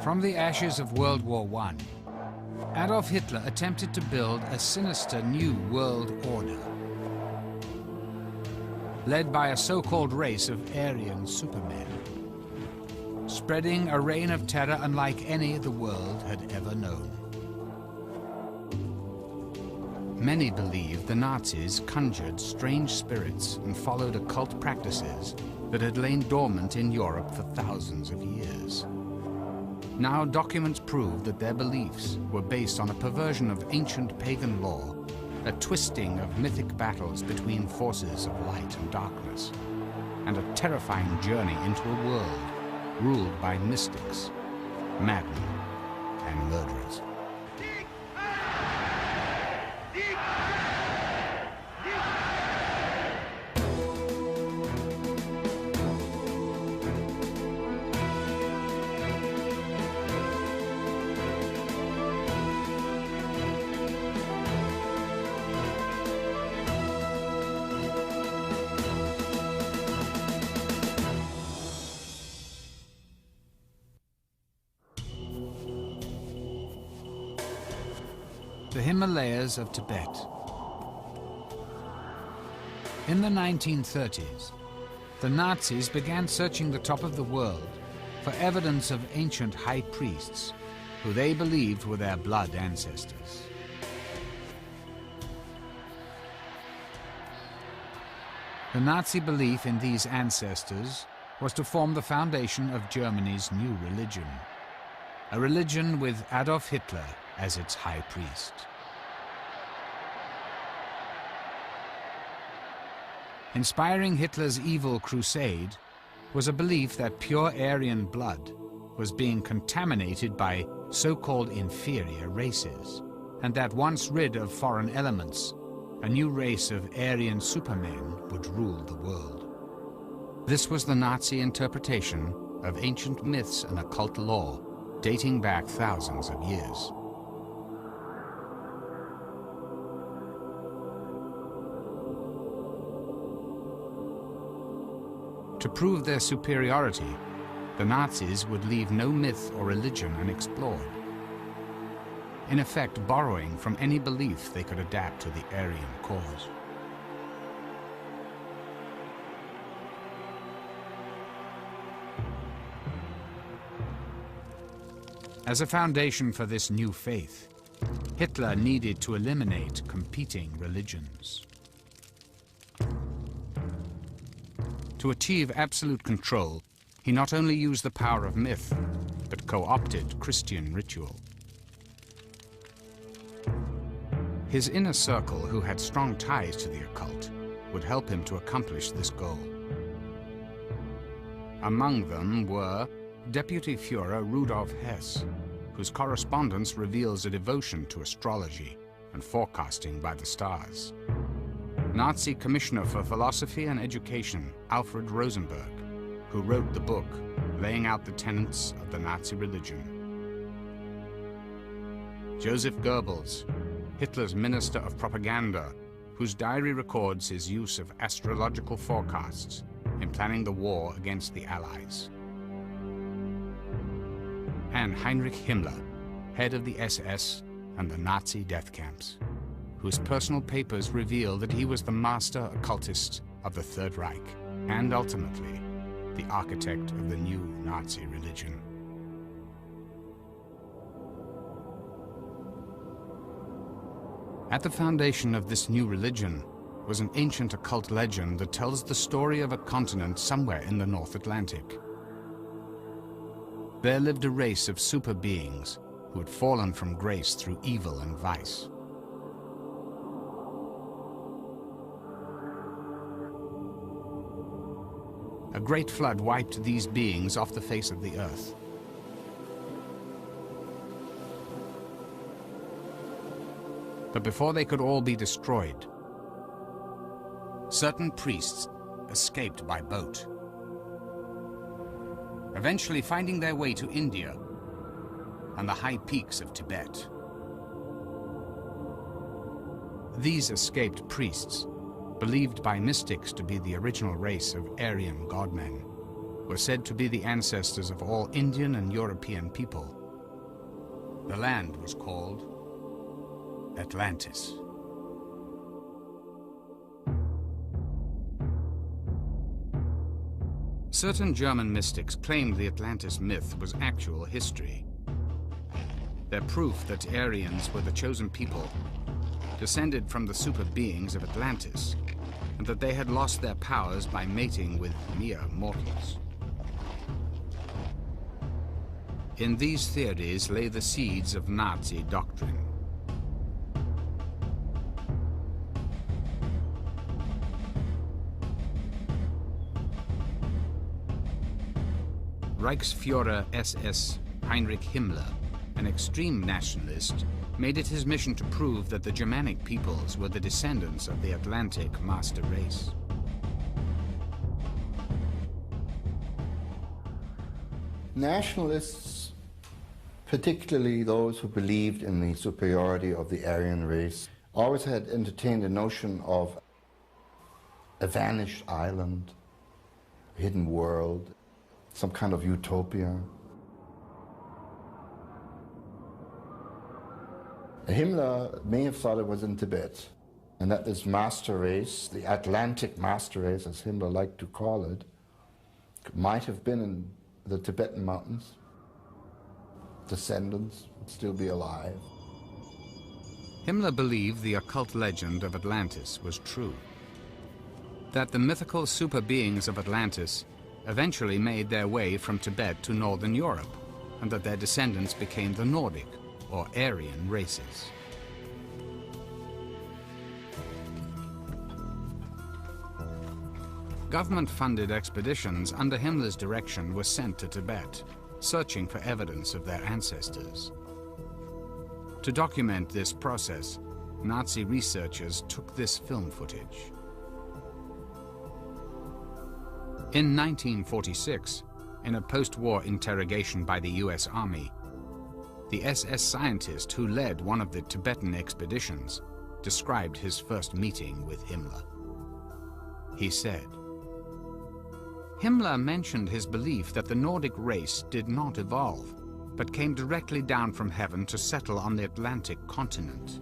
From the ashes of World War I, Adolf Hitler attempted to build a sinister new world order, led by a so-called race of Aryan supermen, spreading a reign of terror unlike any the world had ever known. Many believed the Nazis conjured strange spirits and followed occult practices that had lain dormant in Europe for thousands of years. Now documents prove that their beliefs were based on a perversion of ancient pagan law, a twisting of mythic battles between forces of light and darkness, and a terrifying journey into a world ruled by mystics, madmen, and murderers. The Himalayas of Tibet. In the 1930s, the Nazis began searching the top of the world for evidence of ancient high priests who they believed were their blood ancestors. The Nazi belief in these ancestors was to form the foundation of Germany's new religion, a religion with Adolf Hitler as its high priest. Inspiring Hitler's evil crusade was a belief that pure Aryan blood was being contaminated by so-called inferior races, and that once rid of foreign elements, a new race of Aryan supermen would rule the world. This was the Nazi interpretation of ancient myths and occult lore dating back thousands of years. To prove their superiority, the Nazis would leave no myth or religion unexplored, in effect borrowing from any belief they could adapt to the Aryan cause. As a foundation for this new faith, Hitler needed to eliminate competing religions. To achieve absolute control, he not only used the power of myth, but co-opted Christian ritual. His inner circle, who had strong ties to the occult, would help him to accomplish this goal. Among them were Deputy Führer Rudolf Hess, whose correspondence reveals a devotion to astrology and forecasting by the stars. Nazi Commissioner for Philosophy and Education, Alfred Rosenberg, who wrote the book laying out the tenets of the Nazi religion. Joseph Goebbels, Hitler's Minister of Propaganda, whose diary records his use of astrological forecasts in planning the war against the Allies. And Heinrich Himmler, head of the SS and the Nazi death camps, whose personal papers reveal that he was the master occultist of the Third Reich and ultimately the architect of the new Nazi religion. At the foundation of this new religion was an ancient occult legend that tells the story of a continent somewhere in the North Atlantic. There lived a race of super beings who had fallen from grace through evil and vice. A great flood wiped these beings off the face of the earth. But before they could all be destroyed, certain priests escaped by boat, eventually finding their way to India and the high peaks of Tibet. These escaped priests, believed by mystics to be the original race of Aryan godmen, were said to be the ancestors of all Indian and European people. The land was called Atlantis. Certain German mystics claimed the Atlantis myth was actual history. Their proof that Aryans were the chosen people descended from the super beings of Atlantis, and that they had lost their powers by mating with mere mortals. In these theories lay the seeds of Nazi doctrine. Reichsführer SS Heinrich Himmler, an extreme nationalist, made it his mission to prove that the Germanic peoples were the descendants of the Atlantic master race. Nationalists, particularly those who believed in the superiority of the Aryan race, always had entertained a notion of a vanished island, a hidden world, some kind of utopia. Himmler may have thought it was in Tibet, and that this master race, the Atlantic master race, as Himmler liked to call it, might have been in the Tibetan mountains. Descendants would still be alive. Himmler believed the occult legend of Atlantis was true, that the mythical super beings of Atlantis eventually made their way from Tibet to northern Europe, and that their descendants became the Nordic or Aryan races. Government-funded expeditions under Himmler's direction were sent to Tibet, searching for evidence of their ancestors. To document this process, Nazi researchers took this film footage. In 1946, in a post-war interrogation by the US Army, the SS scientist who led one of the Tibetan expeditions described his first meeting with Himmler. He said, Himmler mentioned his belief that the Nordic race did not evolve, but came directly down from heaven to settle on the Atlantic continent,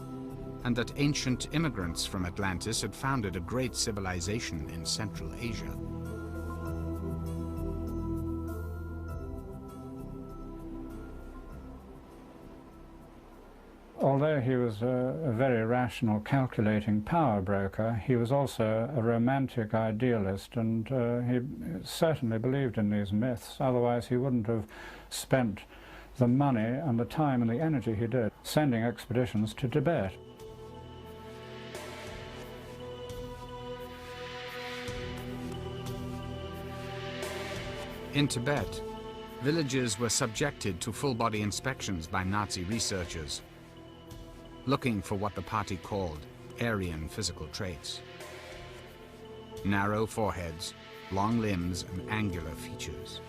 and that ancient immigrants from Atlantis had founded a great civilization in Central Asia. Although he was a very rational, calculating power broker, he was also a romantic idealist, and he certainly believed in these myths. Otherwise he wouldn't have spent the money and the time and the energy he did sending expeditions to Tibet. In Tibet, villages were subjected to full-body inspections by Nazi researchers, looking for what the party called Aryan physical traits. Narrow foreheads, long limbs, and angular features.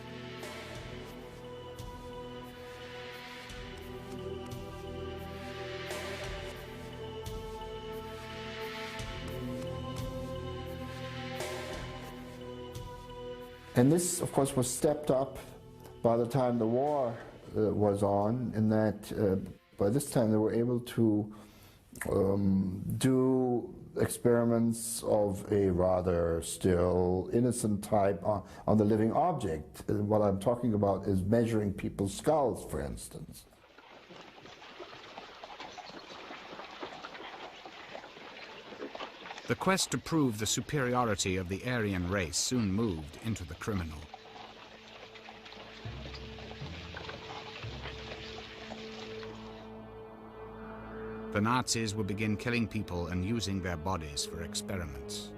And this, of course, was stepped up by the time the war was on, in that by this time they were able to do experiments of a rather still innocent type on the living object. What I'm talking about is measuring people's skulls, for instance. The quest to prove the superiority of the Aryan race soon moved into the criminal. The Nazis would begin killing people and using their bodies for experiments.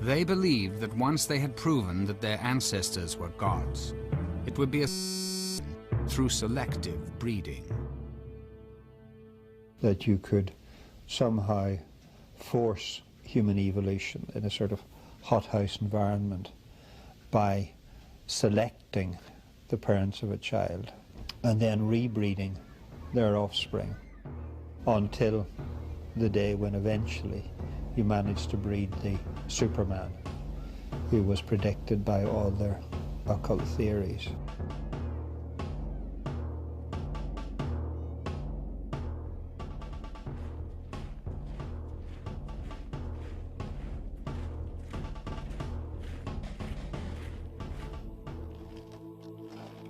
They believed that once they had proven that their ancestors were gods, it would be a through selective breeding. That you could somehow force human evolution in a sort of hothouse environment by selecting the parents of a child and then rebreeding their offspring until the day when eventually you managed to breed the Superman, who was predicted by all their occult theories.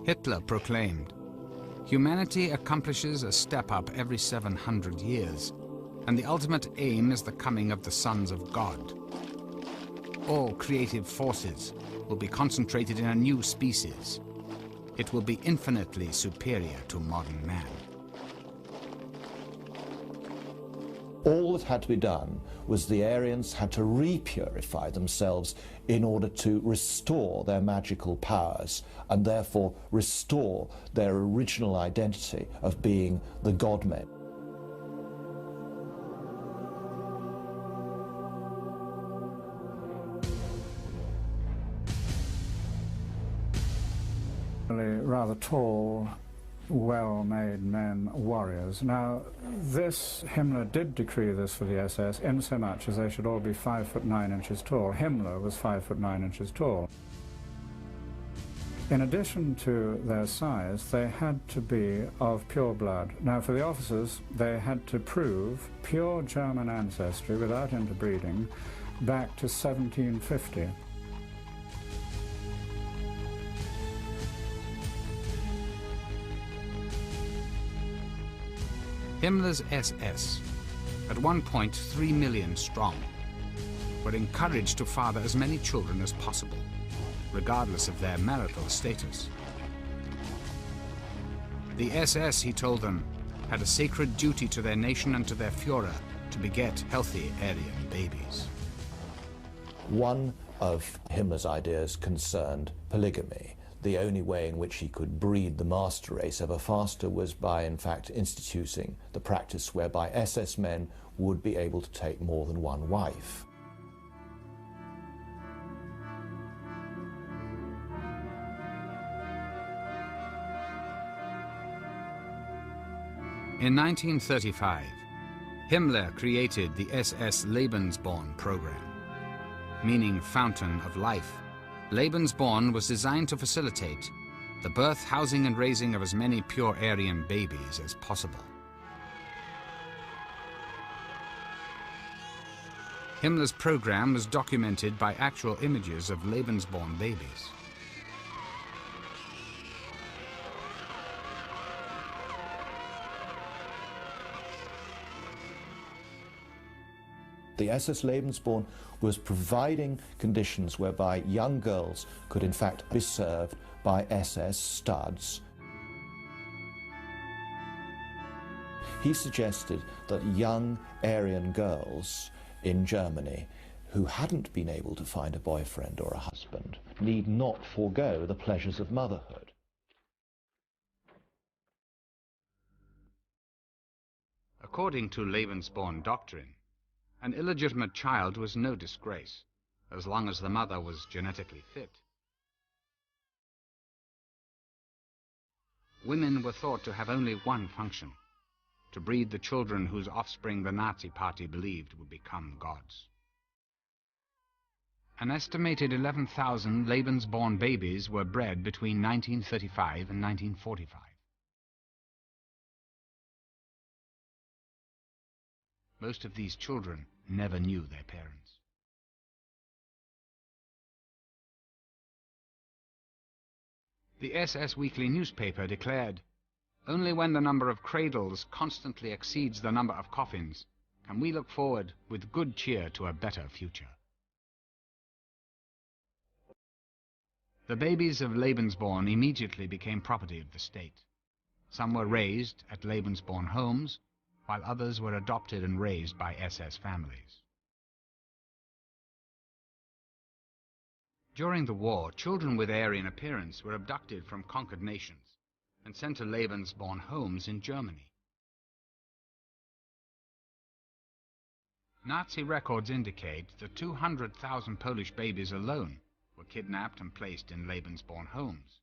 Hitler proclaimed, "Humanity accomplishes a step up every 700 years, and the ultimate aim is the coming of the sons of God. All creative forces will be concentrated in a new species. It will be infinitely superior to modern man." All that had to be done was the Aryans had to repurify themselves in order to restore their magical powers and therefore restore their original identity of being the God-men. Rather tall, well-made men, warriors. Now, Himmler did decree this for the SS in so much as they should all be 5'9" tall. Himmler was 5'9" tall. In addition to their size, they had to be of pure blood. Now, for the officers, they had to prove pure German ancestry without interbreeding back to 1750. Himmler's SS, at one point 3 million strong, were encouraged to father as many children as possible, regardless of their marital status. The SS, he told them, had a sacred duty to their nation and to their Führer to beget healthy Aryan babies. One of Himmler's ideas concerned polygamy. The only way in which he could breed the master race ever faster was by, in fact, instituting the practice whereby SS men would be able to take more than one wife. In 1935, Himmler created the SS Lebensborn program, meaning fountain of life. Lebensborn was designed to facilitate the birth, housing, and raising of as many pure Aryan babies as possible. Himmler's program was documented by actual images of Lebensborn babies. The SS Lebensborn was providing conditions whereby young girls could in fact be served by SS studs. He suggested that young Aryan girls in Germany who hadn't been able to find a boyfriend or a husband need not forego the pleasures of motherhood. According to Lebensborn doctrine, an illegitimate child was no disgrace, as long as the mother was genetically fit. Women were thought to have only one function: to breed the children whose offspring the Nazi Party believed would become gods. An estimated 11,000 Lebensborn babies were bred between 1935 and 1945. Most of these children never knew their parents. The SS weekly newspaper declared, "Only when the number of cradles constantly exceeds the number of coffins can we look forward with good cheer to a better future." The babies of Lebensborn immediately became property of the state. Some were raised at Lebensborn homes, while others were adopted and raised by SS families. During the war, children with Aryan appearance were abducted from conquered nations and sent to Lebensborn homes in Germany. Nazi records indicate that 200,000 Polish babies alone were kidnapped and placed in Lebensborn homes,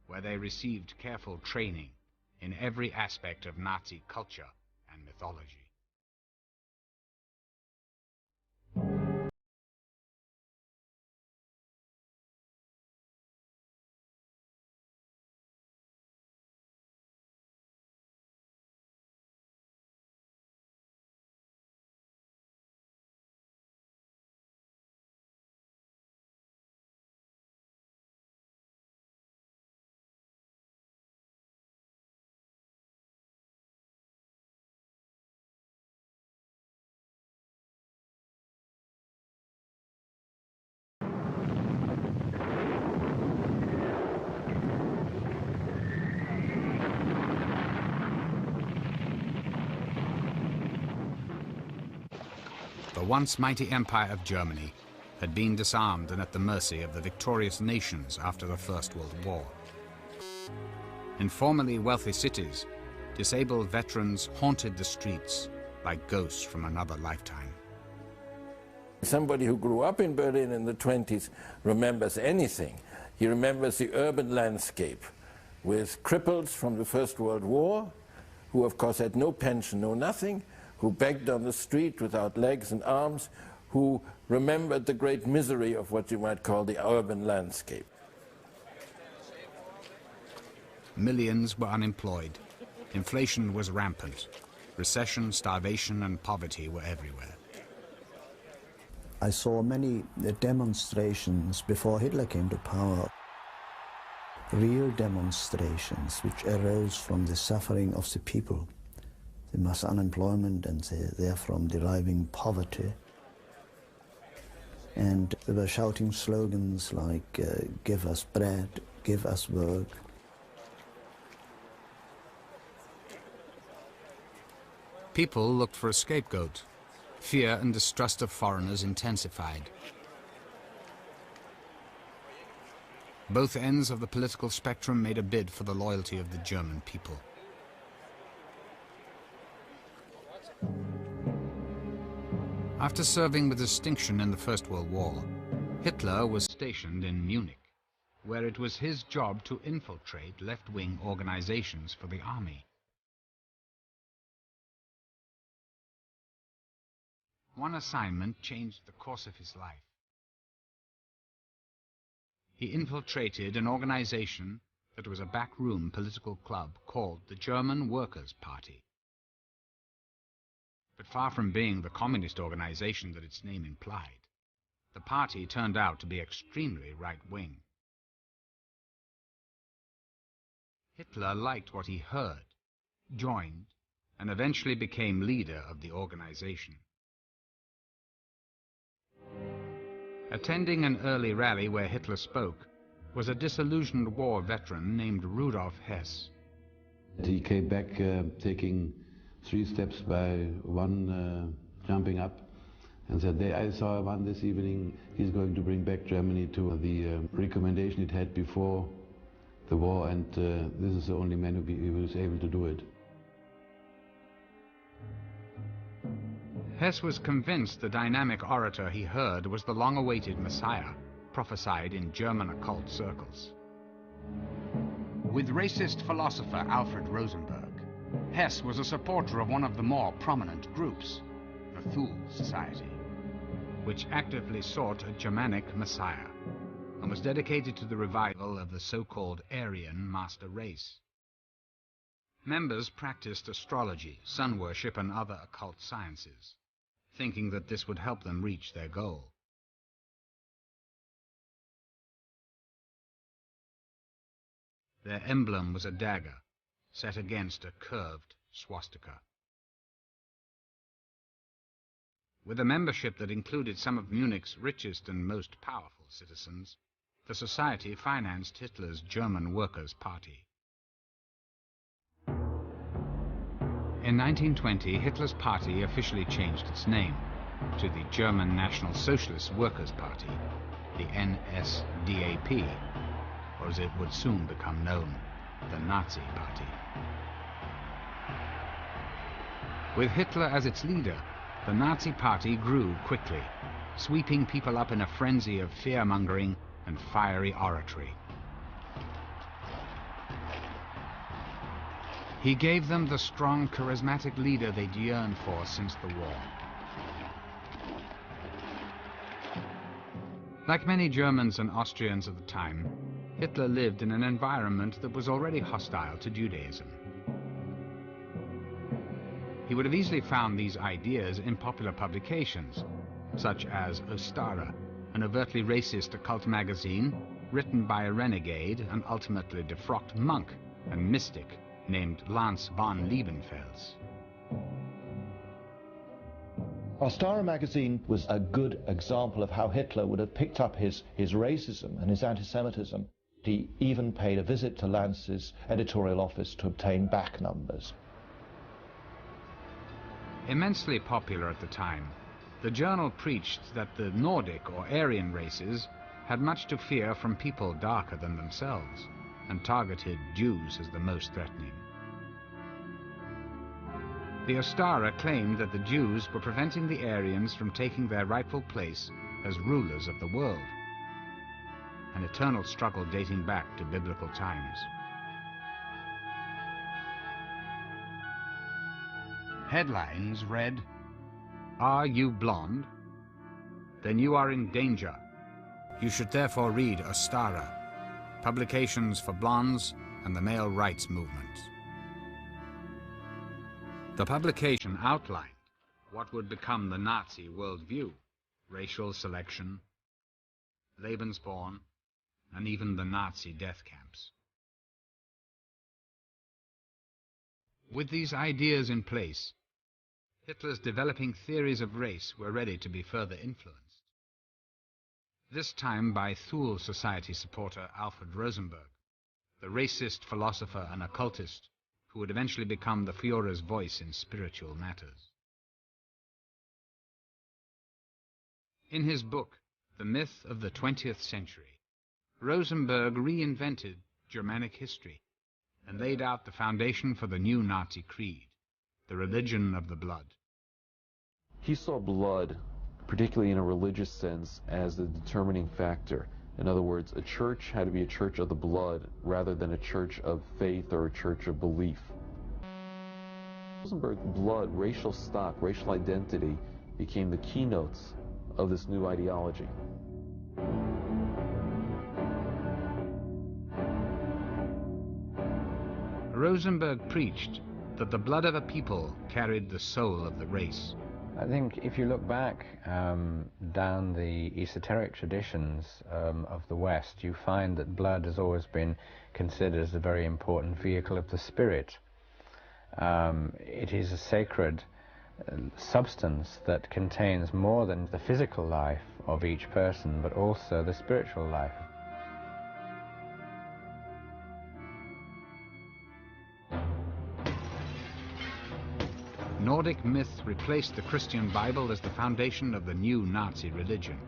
where they received careful training in every aspect of Nazi culture and mythology. the once mighty empire of Germany had been disarmed and at the mercy of the victorious nations after the First World War. In formerly wealthy cities, disabled veterans haunted the streets like ghosts from another lifetime. Somebody who grew up in Berlin in the 20s remembers anything. He remembers the urban landscape with cripples from the First World War, who of course had no pension, no nothing, who begged on the street without legs and arms, who remembered the great misery of what you might call the urban landscape. Millions were unemployed. Inflation was rampant. Recession, starvation, and poverty were everywhere. I saw many demonstrations before Hitler came to power. Real demonstrations which arose from the suffering of the people, the mass unemployment and therefrom deriving poverty. And they were shouting slogans like, give us bread, give us work. People looked for a scapegoat. Fear and distrust of foreigners intensified. Both ends of the political spectrum made a bid for the loyalty of the German people. After serving with distinction in the First World War, Hitler was stationed in Munich, where it was his job to infiltrate left-wing organizations for the army. One assignment changed the course of his life. He infiltrated an organization that was a backroom political club called the German Workers' Party. But far from being the communist organization that its name implied, the party turned out to be extremely right-wing. Hitler liked what he heard, joined, and eventually became leader of the organization. Attending an early rally where Hitler spoke was a disillusioned war veteran named Rudolf Hess. He came back taking 3 steps by one jumping up and said, I saw one this evening, he's going to bring back Germany to the recommendation it had before the war, and this is the only man who was able to do it. Hess was convinced the dynamic orator he heard was the long-awaited Messiah, prophesied in German occult circles. With racist philosopher Alfred Rosenberg, Hess was a supporter of one of the more prominent groups, the Thule Society, which actively sought a Germanic Messiah and was dedicated to the revival of the so-called Aryan master race. Members practiced astrology, sun worship, and other occult sciences, thinking that this would help them reach their goal. Their emblem was a dagger set against a curved swastika. With a membership that included some of Munich's richest and most powerful citizens, the society financed Hitler's German Workers' Party. In 1920, Hitler's party officially changed its name to the German National Socialist Workers' Party, the NSDAP, or as it would soon become known, the Nazi Party. With Hitler as its leader, the Nazi Party grew quickly, sweeping people up in a frenzy of fear-mongering and fiery oratory. He gave them the strong, charismatic leader they'd yearned for since the war. Like many Germans and Austrians of the time, Hitler lived in an environment that was already hostile to Judaism. He would have easily found these ideas in popular publications, such as Ostara, an overtly racist occult magazine written by a renegade and ultimately defrocked monk and mystic named Lance von Liebenfels. Ostara magazine was a good example of how Hitler would have picked up his racism and his anti-Semitism. He even paid a visit to Lance's editorial office to obtain back numbers. Immensely popular at the time, The journal preached that the Nordic or Aryan races had much to fear from people darker than themselves, and targeted Jews as the most threatening. The Ostara claimed that the Jews were preventing the Aryans from taking their rightful place as rulers of the world, an eternal struggle dating back to biblical times. Headlines read, "Are you blonde? Then you are in danger. You should therefore read Ostara, Publications for Blondes and the Male Rights Movement." The publication outlined what would become the Nazi worldview: racial selection, Lebensborn, and even the Nazi death camps. With these ideas in place, Hitler's developing theories of race were ready to be further influenced. This time by Thule Society supporter Alfred Rosenberg, the racist philosopher and occultist who would eventually become the Führer's voice in spiritual matters. In his book, The Myth of the 20th Century, Rosenberg reinvented Germanic history and laid out the foundation for the new Nazi creed, the religion of the blood. He saw blood, particularly in a religious sense, as the determining factor. In other words, a church had to be a church of the blood rather than a church of faith or a church of belief. Rosenberg's blood, racial stock, racial identity became the keynotes of this new ideology. Rosenberg preached that the blood of a people carried the soul of the race. I think if you look back down the esoteric traditions of the West, you find that blood has always been considered as a very important vehicle of the spirit. It is a sacred substance that contains more than the physical life of each person, but also the spiritual life. Nordic myth replaced the Christian Bible as the foundation of the new Nazi religion.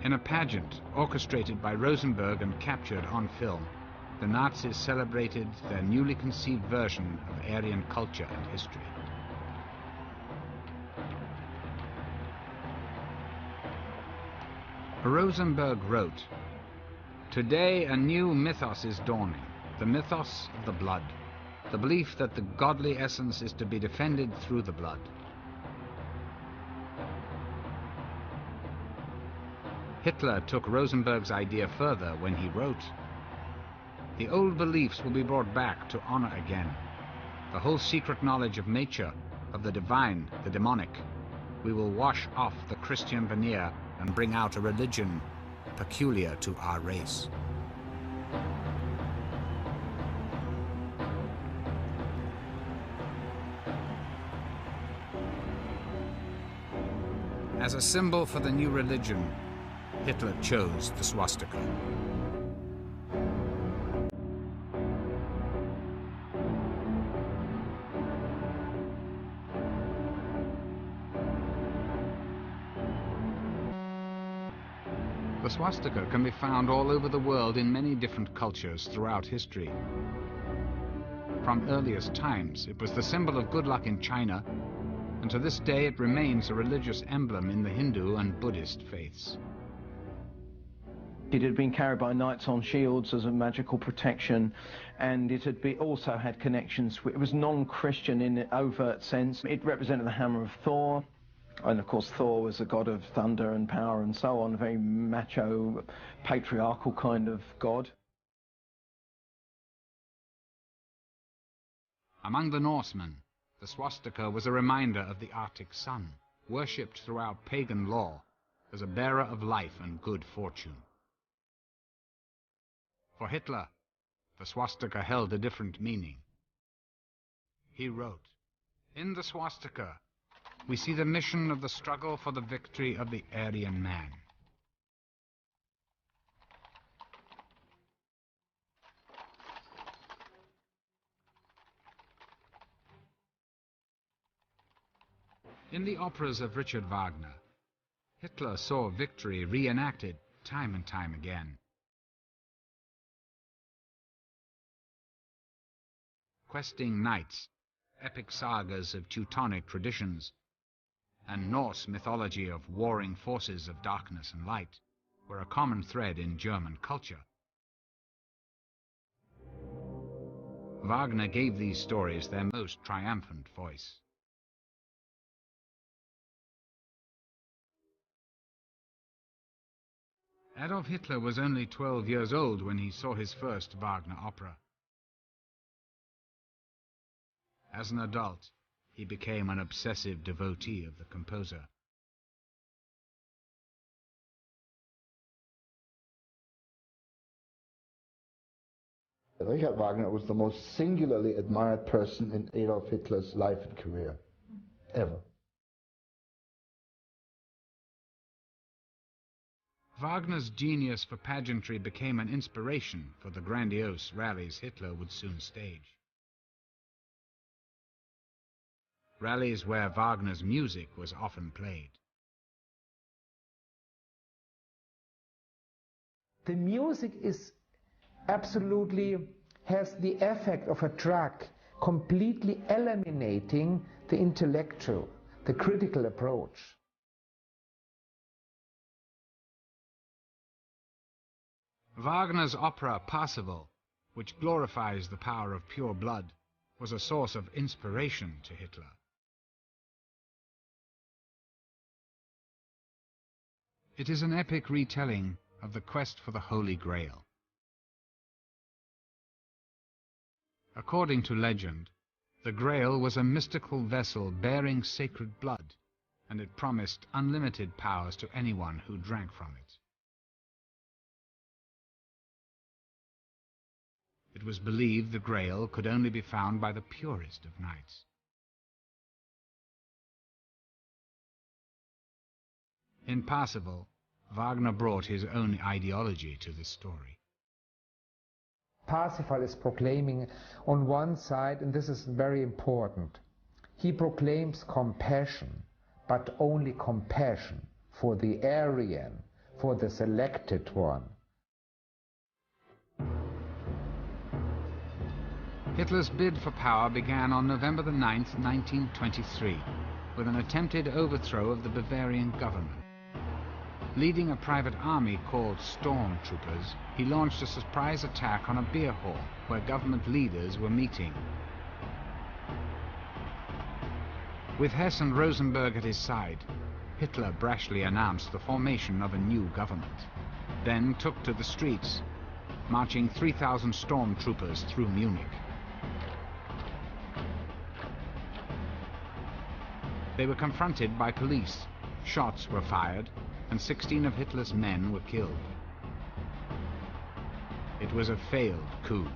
In a pageant orchestrated by Rosenberg and captured on film, the Nazis celebrated their newly conceived version of Aryan culture and history. Rosenberg wrote, "Today a new mythos is dawning. The mythos of the blood, the belief that the godly essence is to be defended through the blood." Hitler took Rosenberg's idea further when he wrote, "The old beliefs will be brought back to honor again. The whole secret knowledge of nature, of the divine, the demonic. We will wash off the Christian veneer and bring out a religion peculiar to our race." As a symbol for the new religion, Hitler chose the swastika. The swastika can be found all over the world in many different cultures throughout history. From earliest times, it was the symbol of good luck in China, and to this day it remains a religious emblem in the Hindu and Buddhist faiths. It had been carried by knights on shields as a magical protection, and it had also had connections. It was non-Christian in an overt sense. It represented the hammer of Thor, and of course Thor was a god of thunder and power and so on, a very macho, patriarchal kind of god. Among the Norsemen, the swastika was a reminder of the Arctic sun, worshipped throughout pagan law as a bearer of life and good fortune. For Hitler, the swastika held a different meaning. He wrote, "In the swastika, we see the mission of the struggle for the victory of the Aryan man." In the operas of Richard Wagner, Hitler saw victory reenacted time and time again. Questing knights, epic sagas of Teutonic traditions, and Norse mythology of warring forces of darkness and light were a common thread in German culture. Wagner gave these stories their most triumphant voice. Adolf Hitler was only 12 years old when he saw his first Wagner opera. As an adult, he became an obsessive devotee of the composer. Richard Wagner was the most singularly admired person in Adolf Hitler's life and career, ever. Wagner's genius for pageantry became an inspiration for the grandiose rallies Hitler would soon stage. Rallies where Wagner's music was often played. The music is absolutely has the effect of a drug, completely eliminating the intellectual, the critical approach. Wagner's opera Parsifal, which glorifies the power of pure blood, was a source of inspiration to Hitler. It is an epic retelling of the quest for the Holy Grail. According to legend, the Grail was a mystical vessel bearing sacred blood, and it promised unlimited powers to anyone who drank from it. It was believed the Grail could only be found by the purest of knights. In Parsifal, Wagner brought his own ideology to the story. Parsifal is proclaiming on one side, and this is very important, he proclaims compassion, but only compassion for the Aryan, for the selected one. Hitler's bid for power began on November the 9th, 1923, with an attempted overthrow of the Bavarian government. Leading a private army called Stormtroopers, he launched a surprise attack on a beer hall where government leaders were meeting. With Hess and Rosenberg at his side, Hitler brashly announced the formation of a new government, then took to the streets, marching 3,000 stormtroopers through Munich. They were confronted by police, shots were fired, and 16 of Hitler's men were killed. It was a failed coup.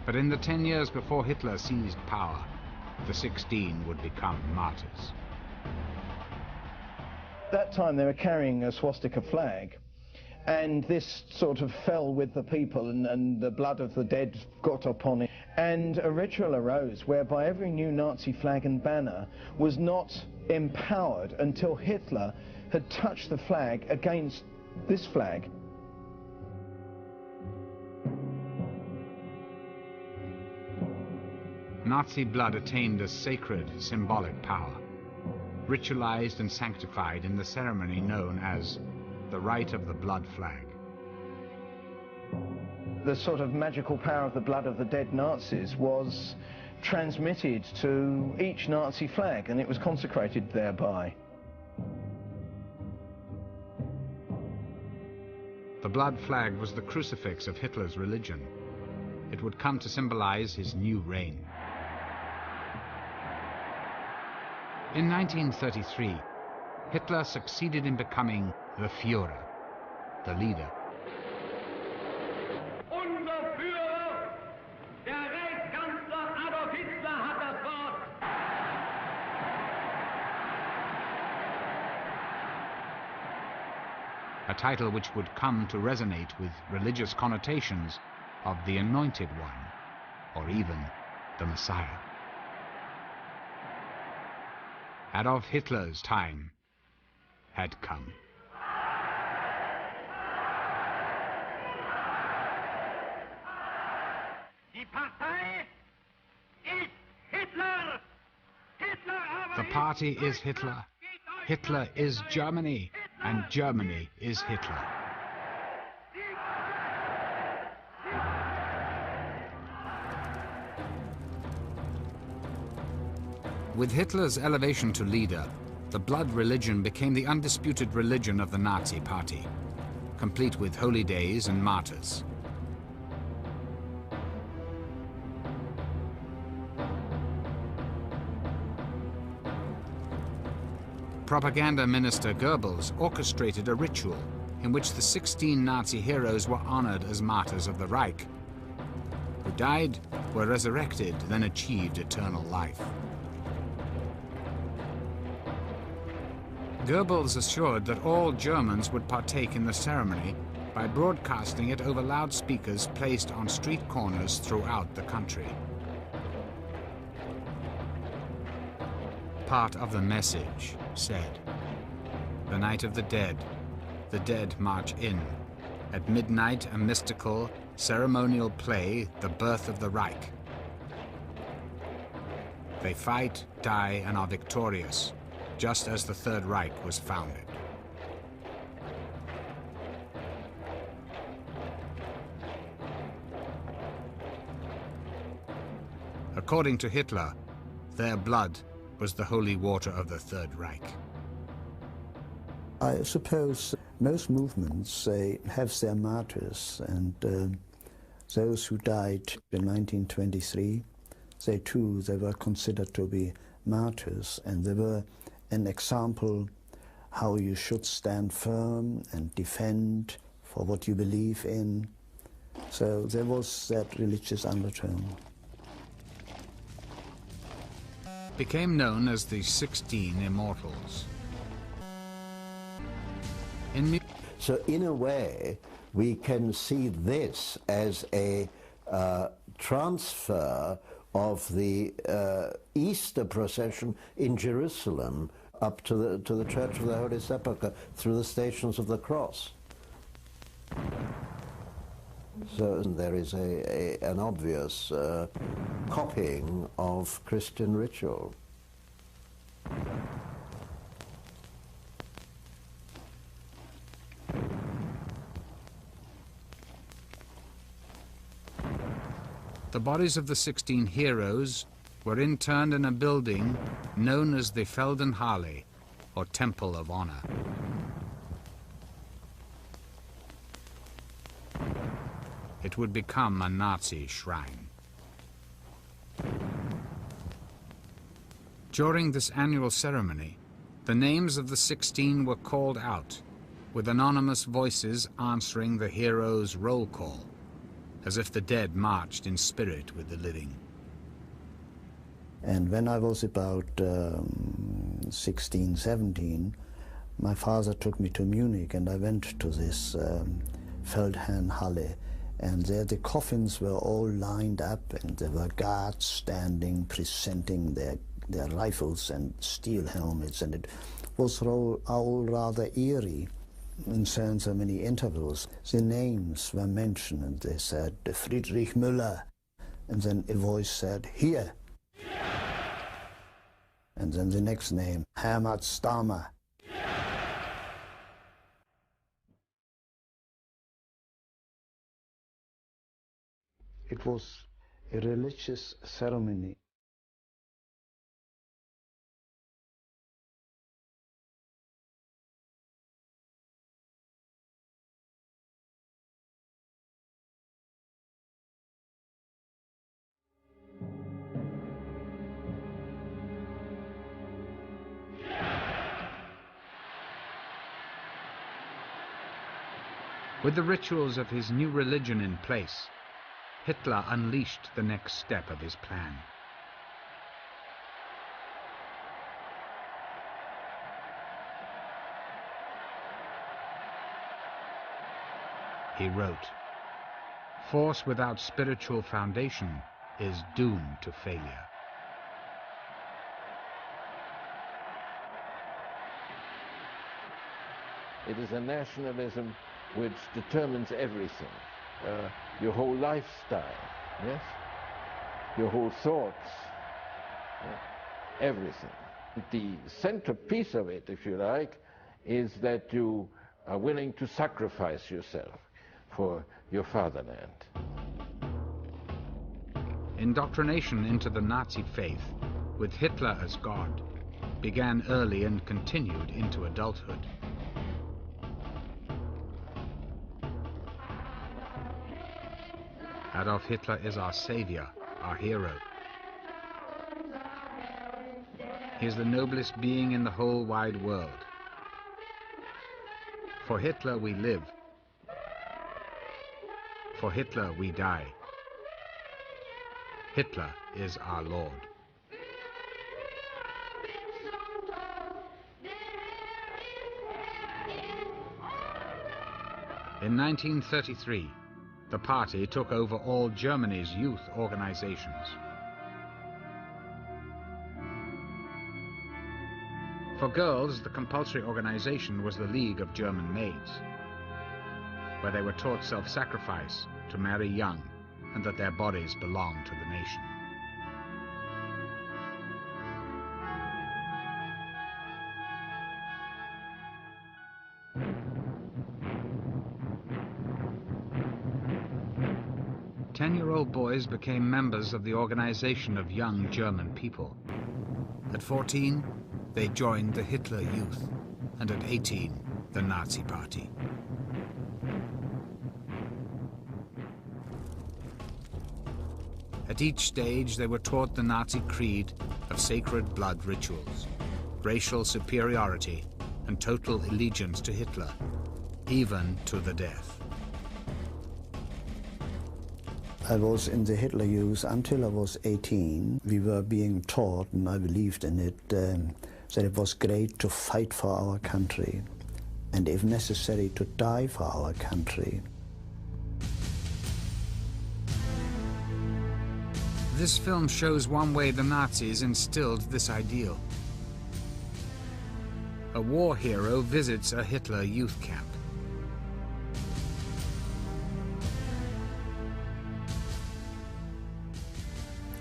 But in the 10 years before Hitler seized power, the 16 would become martyrs. At that time they were carrying a swastika flag, and this sort of fell with the people, and the blood of the dead got upon it. And a ritual arose whereby every new Nazi flag and banner was not empowered until Hitler had touched the flag against this flag. Nazi blood attained a sacred, symbolic power, ritualized and sanctified in the ceremony known as the Rite of the Blood Flag. The sort of magical power of the blood of the dead Nazis was transmitted to each Nazi flag, and it was consecrated thereby. The blood flag was the crucifix of Hitler's religion. It would come to symbolize his new reign. In 1933, Hitler succeeded in becoming the Führer, the leader. Unser Führer, der Reichskanzler Adolf Hitler, hat das Wort. A title which would come to resonate with religious connotations of the Anointed One, or even the Messiah. Adolf Hitler's time had come. Die Partei ist Hitler. Hitler aber The party is Hitler. Hitler is Germany, and Germany is Hitler. With Hitler's elevation to leader, the blood religion became the undisputed religion of the Nazi Party, complete with holy days and martyrs. Propaganda Minister Goebbels orchestrated a ritual in which the 16 Nazi heroes were honored as martyrs of the Reich, who died, were resurrected, then achieved eternal life. Goebbels assured that all Germans would partake in the ceremony by broadcasting it over loudspeakers placed on street corners throughout the country. Part of the message said, "The night of the dead march in. At midnight, a mystical, ceremonial play, the birth of the Reich. They fight, die, and are victorious, just as the Third Reich was founded." According to Hitler, their blood was the holy water of the Third Reich. I suppose most movements have their martyrs, and those who died in 1923, they were considered to be martyrs, and they were an example how you should stand firm and defend for what you believe in. So there was that religious undertone. Became known as the 16 Immortals. So in a way, we can see this as a transfer of the Easter procession in Jerusalem up to the Church of the Holy Sepulchre through the Stations of the Cross. So there is an obvious copying of Christian ritual. The bodies of the 16 heroes were interned in a building known as the Feldenhalle, or Temple of Honor. It would become a Nazi shrine. During this annual ceremony, the names of the 16 were called out, with anonymous voices answering the heroes' roll call, as if the dead marched in spirit with the living. And when I was about 16, 17, my father took me to Munich, and I went to this Feldherrnhalle, and there the coffins were all lined up, and there were guards standing, presenting their rifles and steel helmets, and it was all rather eerie. In so many intervals, the names were mentioned, and they said, Friedrich Müller, and then a voice said, "Here." And then the next name, Hermann Stammer. It was a religious ceremony. With the rituals of his new religion in place, Hitler unleashed the next step of his plan. He wrote, "Force without spiritual foundation is doomed to failure." It is a nationalism which determines everything. Your whole lifestyle, yes? Your whole thoughts, everything. The centerpiece of it, if you like, is that you are willing to sacrifice yourself for your fatherland. Indoctrination into the Nazi faith, with Hitler as God, began early and continued into adulthood. Adolf Hitler is our savior, our hero. He is the noblest being in the whole wide world. For Hitler we live. For Hitler we die. Hitler is our Lord. In 1933, the party took over all Germany's youth organizations. For girls, the compulsory organization was the League of German Maids, where they were taught self-sacrifice, to marry young, and that their bodies belonged to the nation. Ten-year-old boys became members of the Organization of Young German People. At 14, they joined the Hitler Youth, and at 18, the Nazi Party. At each stage, they were taught the Nazi creed of sacred blood rituals, racial superiority, and total allegiance to Hitler, even to the death. I was in the Hitler Youth until I was 18. We were being taught, and I believed in it, that it was great to fight for our country, and if necessary, to die for our country. This film shows one way the Nazis instilled this ideal. A war hero visits a Hitler youth camp.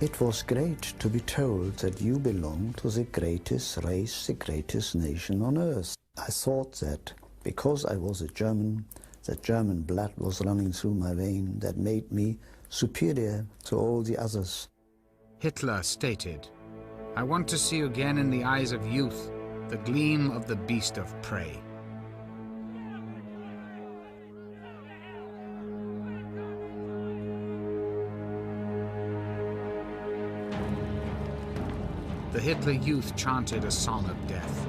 It was great to be told that you belong to the greatest race, the greatest nation on earth. I thought that because I was a German, that German blood was running through my vein, that made me superior to all the others. Hitler stated, "I want to see again in the eyes of youth the gleam of the beast of prey." The Hitler Youth chanted a song of death.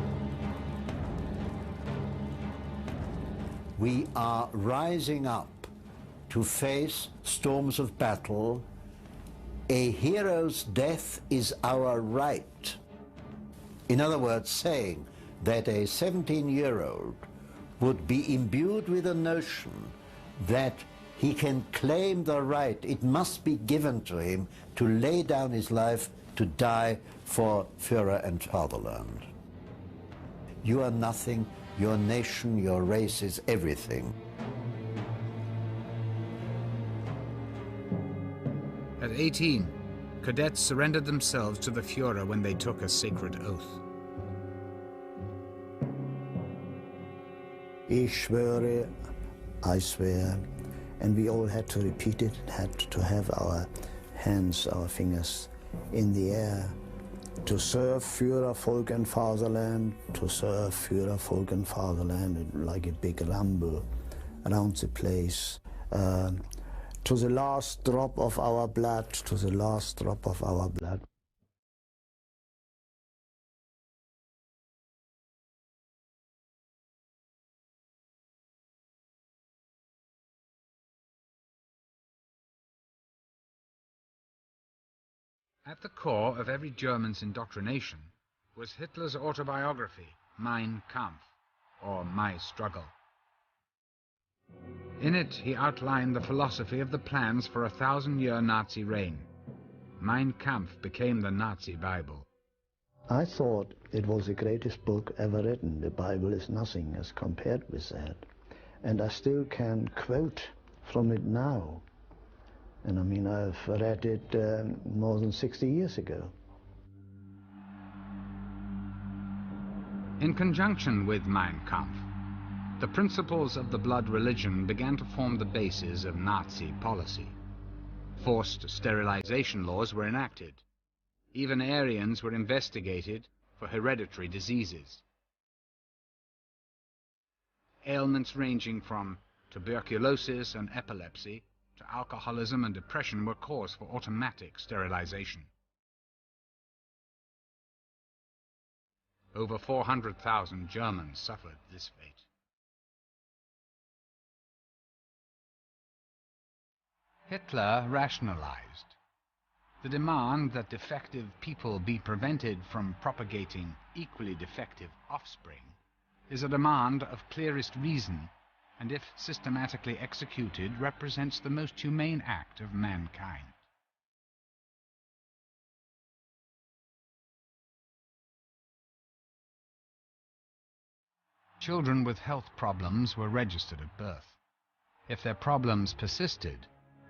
We are rising up to face storms of battle. A hero's death is our right. In other words, saying that a 17-year-old would be imbued with a notion that he can claim the right, it must be given to him to lay down his life to die for Führer and fatherland. You are nothing, your nation, your race is everything. At 18, cadets surrendered themselves to the Führer when they took a sacred oath. Ich schwöre, I swear, and we all had to repeat it, had to have our hands, our fingers in the air, to serve Führer, Volk and Fatherland, to serve Führer, Volk and Fatherland, like a big rumble around the place. To the last drop of our blood, to the last drop of our blood. At the core of every German's indoctrination was Hitler's autobiography, Mein Kampf, or My Struggle. In it, he outlined the philosophy of the plans for a 1,000-year Nazi reign. Mein Kampf became the Nazi Bible. I thought it was the greatest book ever written. The Bible is nothing as compared with that. And I still can quote from it now. And I mean, I've read it more than 60 years ago. In conjunction with Mein Kampf, the principles of the blood religion began to form the basis of Nazi policy. Forced sterilization laws were enacted. Even Aryans were investigated for hereditary diseases. Ailments ranging from tuberculosis and epilepsy to alcoholism and depression were cause for automatic sterilization. Over 400,000 Germans suffered this fate. Hitler rationalized. The demand that defective people be prevented from propagating equally defective offspring is a demand of clearest reason, and if systematically executed, represents the most humane act of mankind. Children with health problems were registered at birth. If their problems persisted,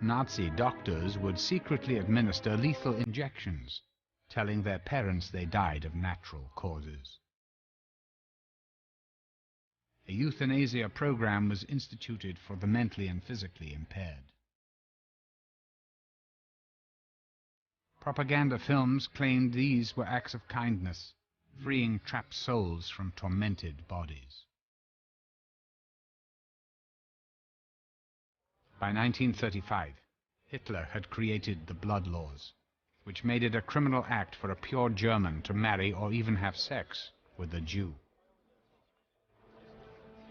Nazi doctors would secretly administer lethal injections, telling their parents they died of natural causes. A euthanasia program was instituted for the mentally and physically impaired. Propaganda films claimed these were acts of kindness, freeing trapped souls from tormented bodies. By 1935, Hitler had created the blood laws, which made it a criminal act for a pure German to marry or even have sex with a Jew.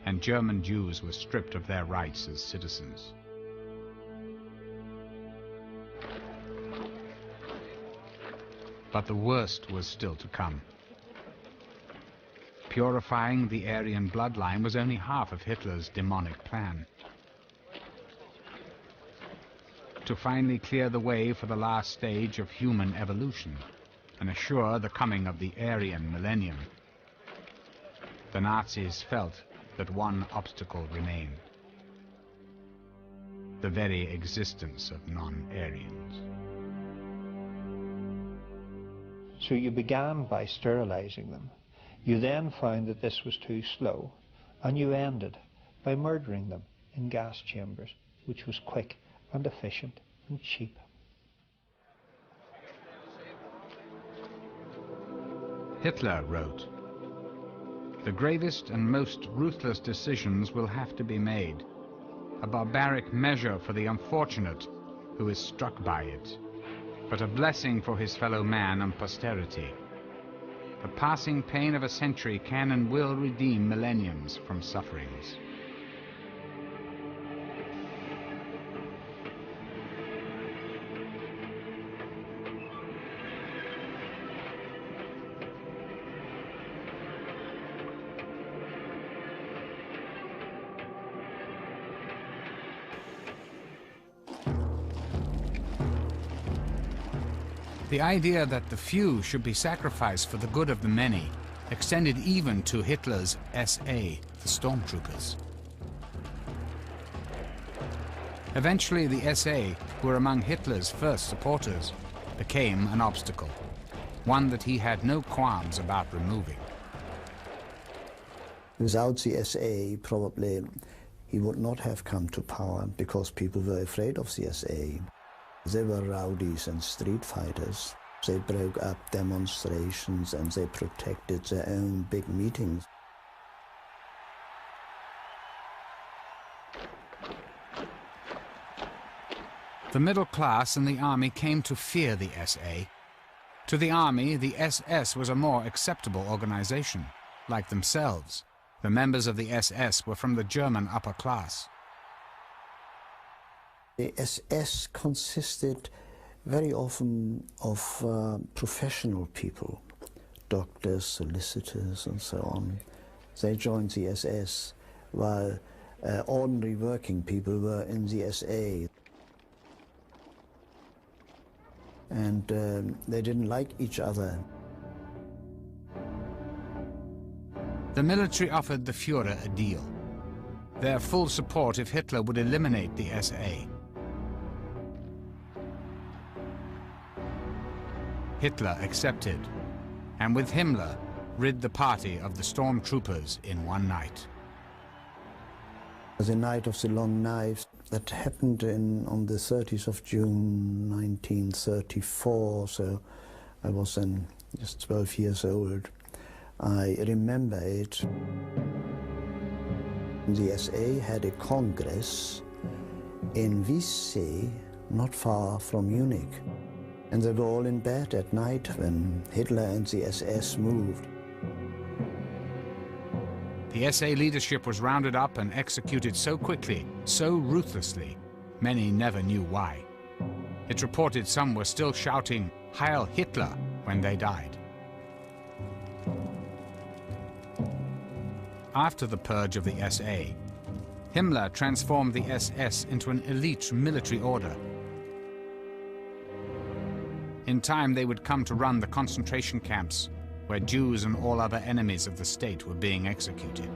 And German Jews were stripped of their rights as citizens. But the worst was still to come. Purifying the Aryan bloodline was only half of Hitler's demonic plan. To finally clear the way for the last stage of human evolution and assure the coming of the Aryan millennium, the Nazis felt that one obstacle remained: the very existence of non-Aryans. So you began by sterilizing them. You then found that this was too slow, and you ended by murdering them in gas chambers, which was quick and efficient and cheap. Hitler wrote, "The gravest and most ruthless decisions will have to be made, a barbaric measure for the unfortunate who is struck by it, but a blessing for his fellow man and posterity. The passing pain of a century can and will redeem millenniums from sufferings." The idea that the few should be sacrificed for the good of the many extended even to Hitler's SA, the stormtroopers. Eventually, the SA, who were among Hitler's first supporters, became an obstacle, one that he had no qualms about removing. Without the SA, probably he would not have come to power, because people were afraid of the SA. They were rowdies and street fighters. They broke up demonstrations and they protected their own big meetings. The middle class and the army came to fear the SA. To the army, the SS was a more acceptable organization, like themselves. The members of the SS were from the German upper class. The SS consisted very often of professional people, doctors, solicitors, and so on. They joined the SS, while ordinary working people were in the SA. And they didn't like each other. The military offered the Führer a deal: their full support if Hitler would eliminate the SA. Hitler accepted, and with Himmler, rid the party of the stormtroopers in one night. The Night of the Long Knives, that happened on the 30th of June 1934, so I was then just 12 years old. I remember it. The SA had a congress in Wiessee, not far from Munich. And they were all in bed at night when Hitler and the SS moved. The SA leadership was rounded up and executed so quickly, so ruthlessly, many never knew why. It's reported some were still shouting "Heil Hitler" when they died. After the purge of the SA, Himmler transformed the SS into an elite military order. In time, they would come to run the concentration camps where Jews and all other enemies of the state were being executed.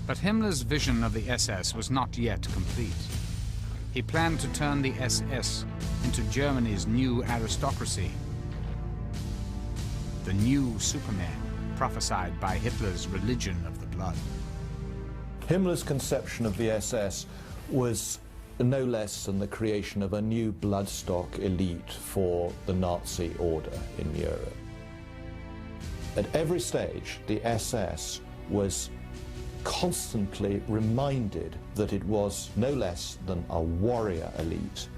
But Himmler's vision of the SS was not yet complete. He planned to turn the SS into Germany's new aristocracy, the new Superman prophesied by Hitler's religion of the blood. Himmler's conception of the SS was no less than the creation of a new bloodstock elite for the Nazi order in Europe. At every stage, the SS was constantly reminded that it was no less than a warrior elite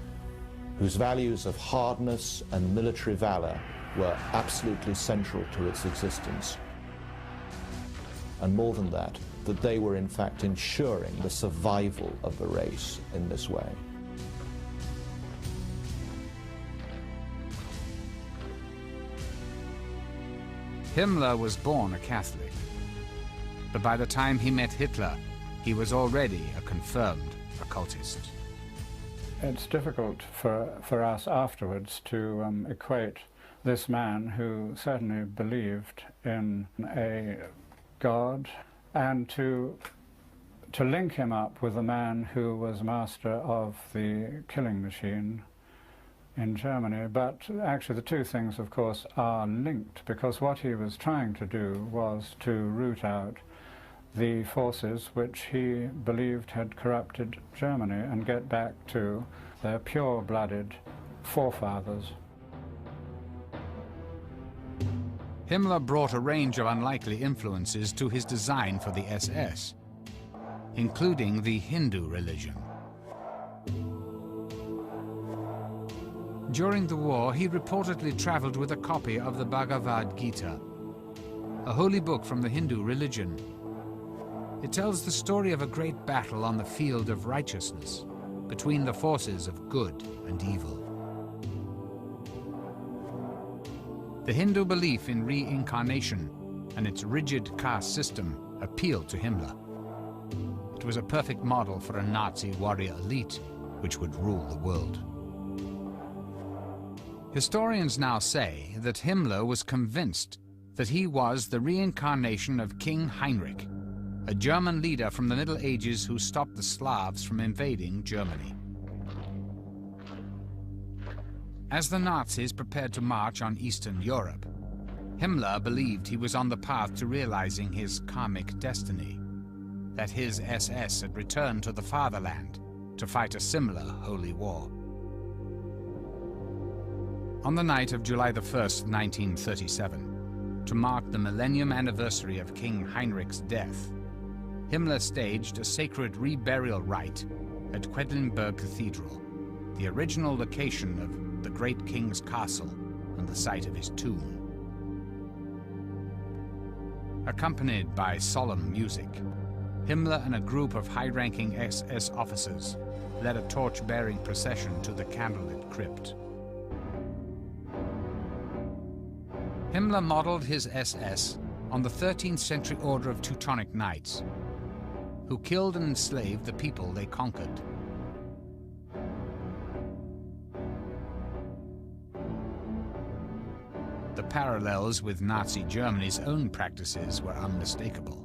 whose values of hardness and military valor were absolutely central to its existence. And more than that they were in fact ensuring the survival of the race in this way. Himmler was born a Catholic, but by the time he met Hitler, he was already a confirmed occultist. It's difficult for us afterwards to equate this man, who certainly believed in a God, and to link him up with a man who was master of the killing machine in Germany. But actually the two things, of course, are linked, because what he was trying to do was to root out the forces which he believed had corrupted Germany and get back to their pure-blooded forefathers. Himmler brought a range of unlikely influences to his design for the SS, including the Hindu religion. During the war, he reportedly traveled with a copy of the Bhagavad Gita, a holy book from the Hindu religion. It tells the story of a great battle on the field of righteousness between the forces of good and evil. The Hindu belief in reincarnation and its rigid caste system appealed to Himmler. It was a perfect model for a Nazi warrior elite which would rule the world. Historians now say that Himmler was convinced that he was the reincarnation of King Heinrich, a German leader from the Middle Ages who stopped the Slavs from invading Germany. As the Nazis prepared to march on Eastern Europe, Himmler believed he was on the path to realizing his karmic destiny, that his SS had returned to the fatherland to fight a similar holy war. On the night of July 1st, 1937, to mark the millennium anniversary of King Heinrich's death, Himmler staged a sacred reburial rite at Quedlinburg Cathedral, the original location of the great king's castle and the site of his tomb. Accompanied by solemn music, Himmler and a group of high-ranking SS officers led a torch-bearing procession to the candlelit crypt. Himmler modeled his SS on the 13th century order of Teutonic Knights, who killed and enslaved the people they conquered. the parallels with Nazi Germany's own practices were unmistakable.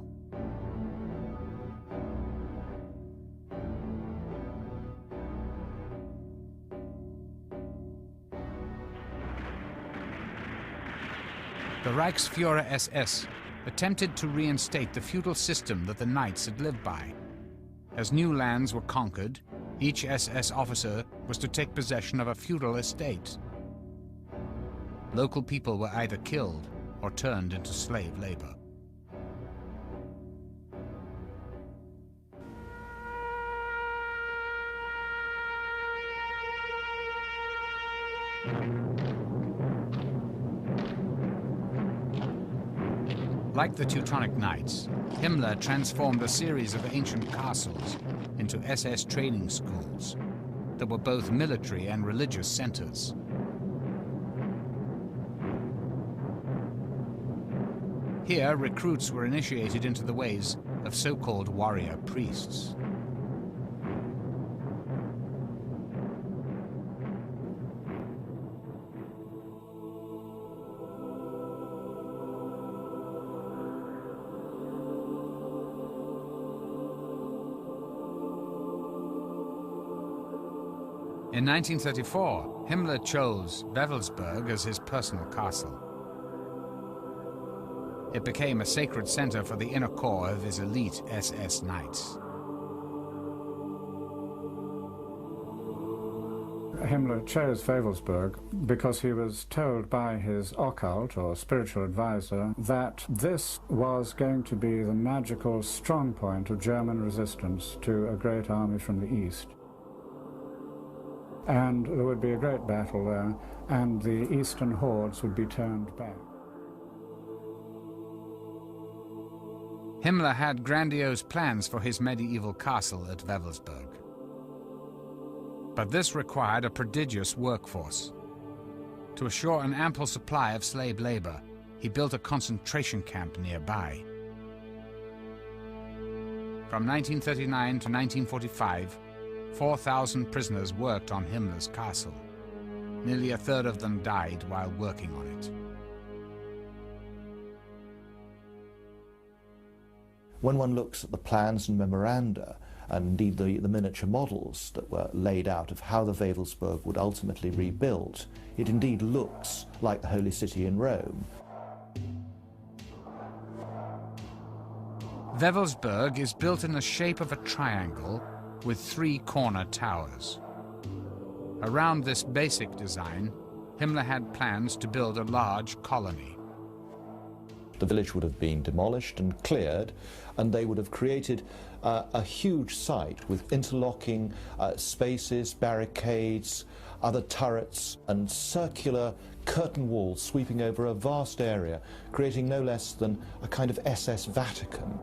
The Reichsführer SS attempted to reinstate the feudal system that the knights had lived by. As new lands were conquered, each SS officer was to take possession of a feudal estate. Local people were either killed or turned into slave labor. Like the Teutonic Knights, Himmler transformed a series of ancient castles into SS training schools that were both military and religious centers. Here, recruits were initiated into the ways of so-called warrior priests. In 1934, Himmler chose Wewelsburg as his personal castle. It became a sacred center for the inner core of his elite SS knights. Himmler chose Wewelsburg because he was told by his occult or spiritual advisor that this was going to be the magical strong point of German resistance to a great army from the east. And there would be a great battle there, and the eastern hordes would be turned back. Himmler had grandiose plans for his medieval castle at Wewelsburg. But this required a prodigious workforce. To assure an ample supply of slave labor, he built a concentration camp nearby. From 1939 to 1945, 4,000 prisoners worked on Himmler's castle. Nearly a third of them died while working on it. When one looks at the plans and memoranda, and indeed the miniature models that were laid out of how the Wewelsburg would ultimately be rebuilt, it indeed looks like the Holy City in Rome. Wewelsburg is built in the shape of a triangle with 3 corner towers. Around this basic design, Himmler had plans to build a large colony. The village would have been demolished and cleared, and they would have created a huge site with interlocking spaces, barricades, other turrets, and circular curtain walls sweeping over a vast area, creating no less than a kind of SS Vatican.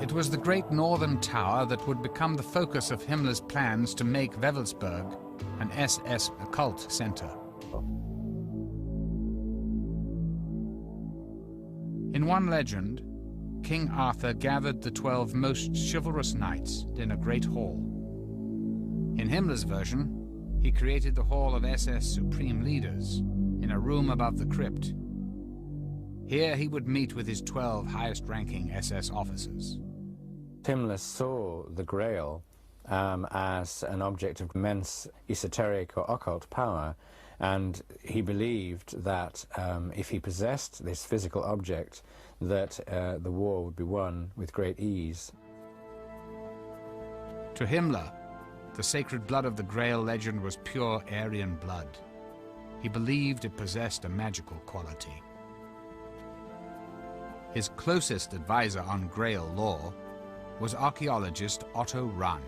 It was the Great Northern Tower that would become the focus of Himmler's plans to make Wewelsburg an SS occult center. In one legend, King Arthur gathered the 12 most chivalrous knights in a great hall. In Himmler's version, he created the Hall of SS Supreme Leaders in a room above the crypt. Here he would meet with his 12 highest-ranking SS officers. Himmler saw the Grail as an object of immense esoteric or occult power, and he believed that if he possessed this physical object, that the war would be won with great ease. To Himmler, the sacred blood of the Grail legend was pure Aryan blood. He believed it possessed a magical quality. His closest advisor on Grail lore was archaeologist Otto Rahn.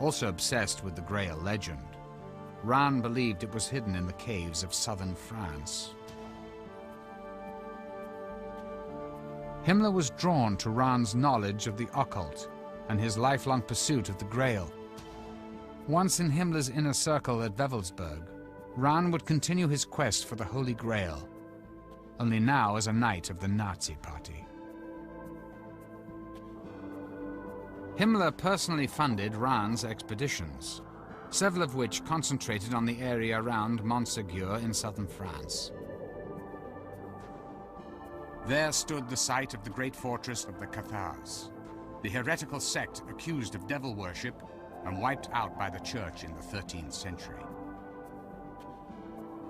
Also obsessed with the Grail legend, Rahn believed it was hidden in the caves of southern France. Himmler was drawn to Rahn's knowledge of the occult and his lifelong pursuit of the Grail. Once in Himmler's inner circle at Wewelsburg, Rahn would continue his quest for the Holy Grail, only now as a knight of the Nazi Party. Himmler personally funded Rahn's expeditions, several of which concentrated on the area around Montségur in southern France. There stood the site of the great fortress of the Cathars, the heretical sect accused of devil worship and wiped out by the church in the 13th century.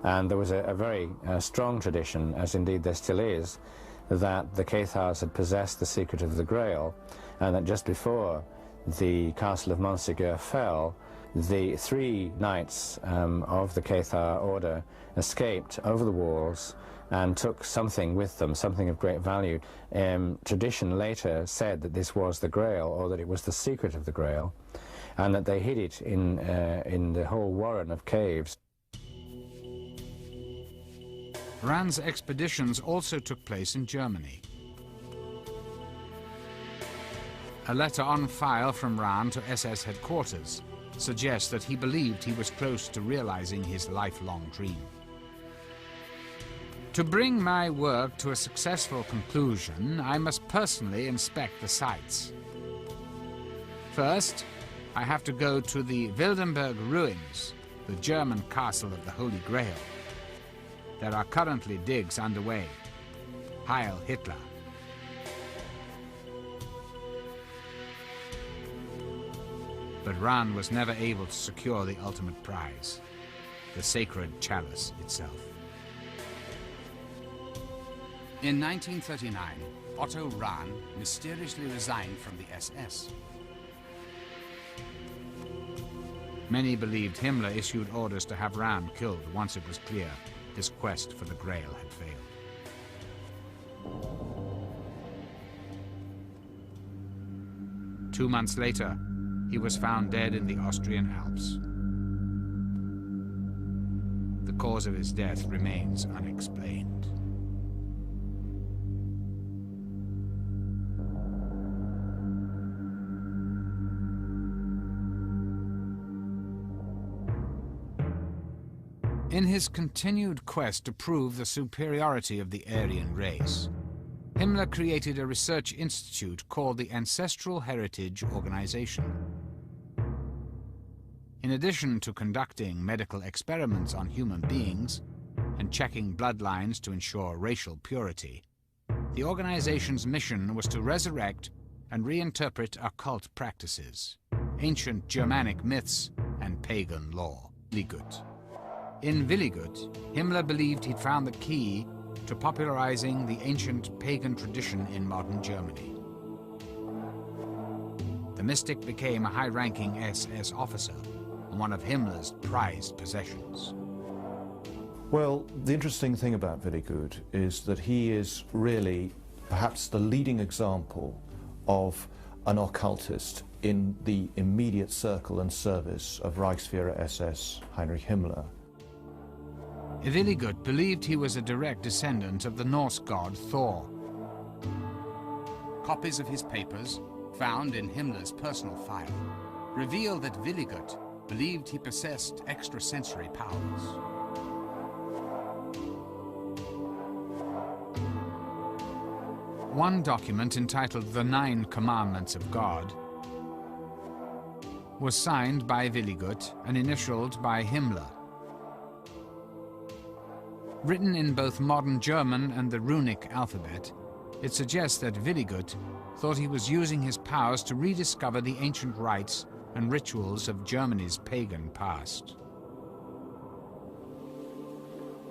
And there was a very strong tradition, as indeed there still is, that the Cathars had possessed the secret of the Grail, and that just before the castle of Montségur fell, the 3 knights of the Cathar order escaped over the walls and took something with them, something of great value. Tradition later said that this was the Grail, or that it was the secret of the Grail, and that they hid it in the whole warren of caves. Rahn's expeditions also took place in Germany. A letter on file from Rahn to SS headquarters suggests that he believed he was close to realizing his lifelong dream. To bring my work to a successful conclusion, I must personally inspect the sites. First, I have to go to the Wildenberg ruins, the German castle of the Holy Grail. There are currently digs underway. Heil Hitler. But Rahn was never able to secure the ultimate prize, the sacred chalice itself. In 1939, Otto Rahn mysteriously resigned from the SS. Many believed Himmler issued orders to have Rahn killed once it was clear his quest for the Grail had failed. Two months later, he was found dead in the Austrian Alps. The cause of his death remains unexplained. In his continued quest to prove the superiority of the Aryan race, Himmler created a research institute called the Ancestral Heritage Organization. In addition to conducting medical experiments on human beings and checking bloodlines to ensure racial purity, the organization's mission was to resurrect and reinterpret occult practices, ancient Germanic myths, and pagan lore. Willigut. In Willigut, Himmler believed he'd found the key to popularizing the ancient pagan tradition in modern Germany. The mystic became a high-ranking SS officer and one of Himmler's prized possessions. Well, the interesting thing about Willigut is that he is really perhaps the leading example of an occultist in the immediate circle and service of Reichsführer SS Heinrich Himmler. Willigut believed he was a direct descendant of the Norse god Thor. Copies of his papers, found in Himmler's personal file, reveal that Willigut believed he possessed extrasensory powers. One document entitled The 9 Commandments of God was signed by Willigut and initialed by Himmler. Written in both modern German and the runic alphabet, it suggests that Willigut thought he was using his powers to rediscover the ancient rites and rituals of Germany's pagan past.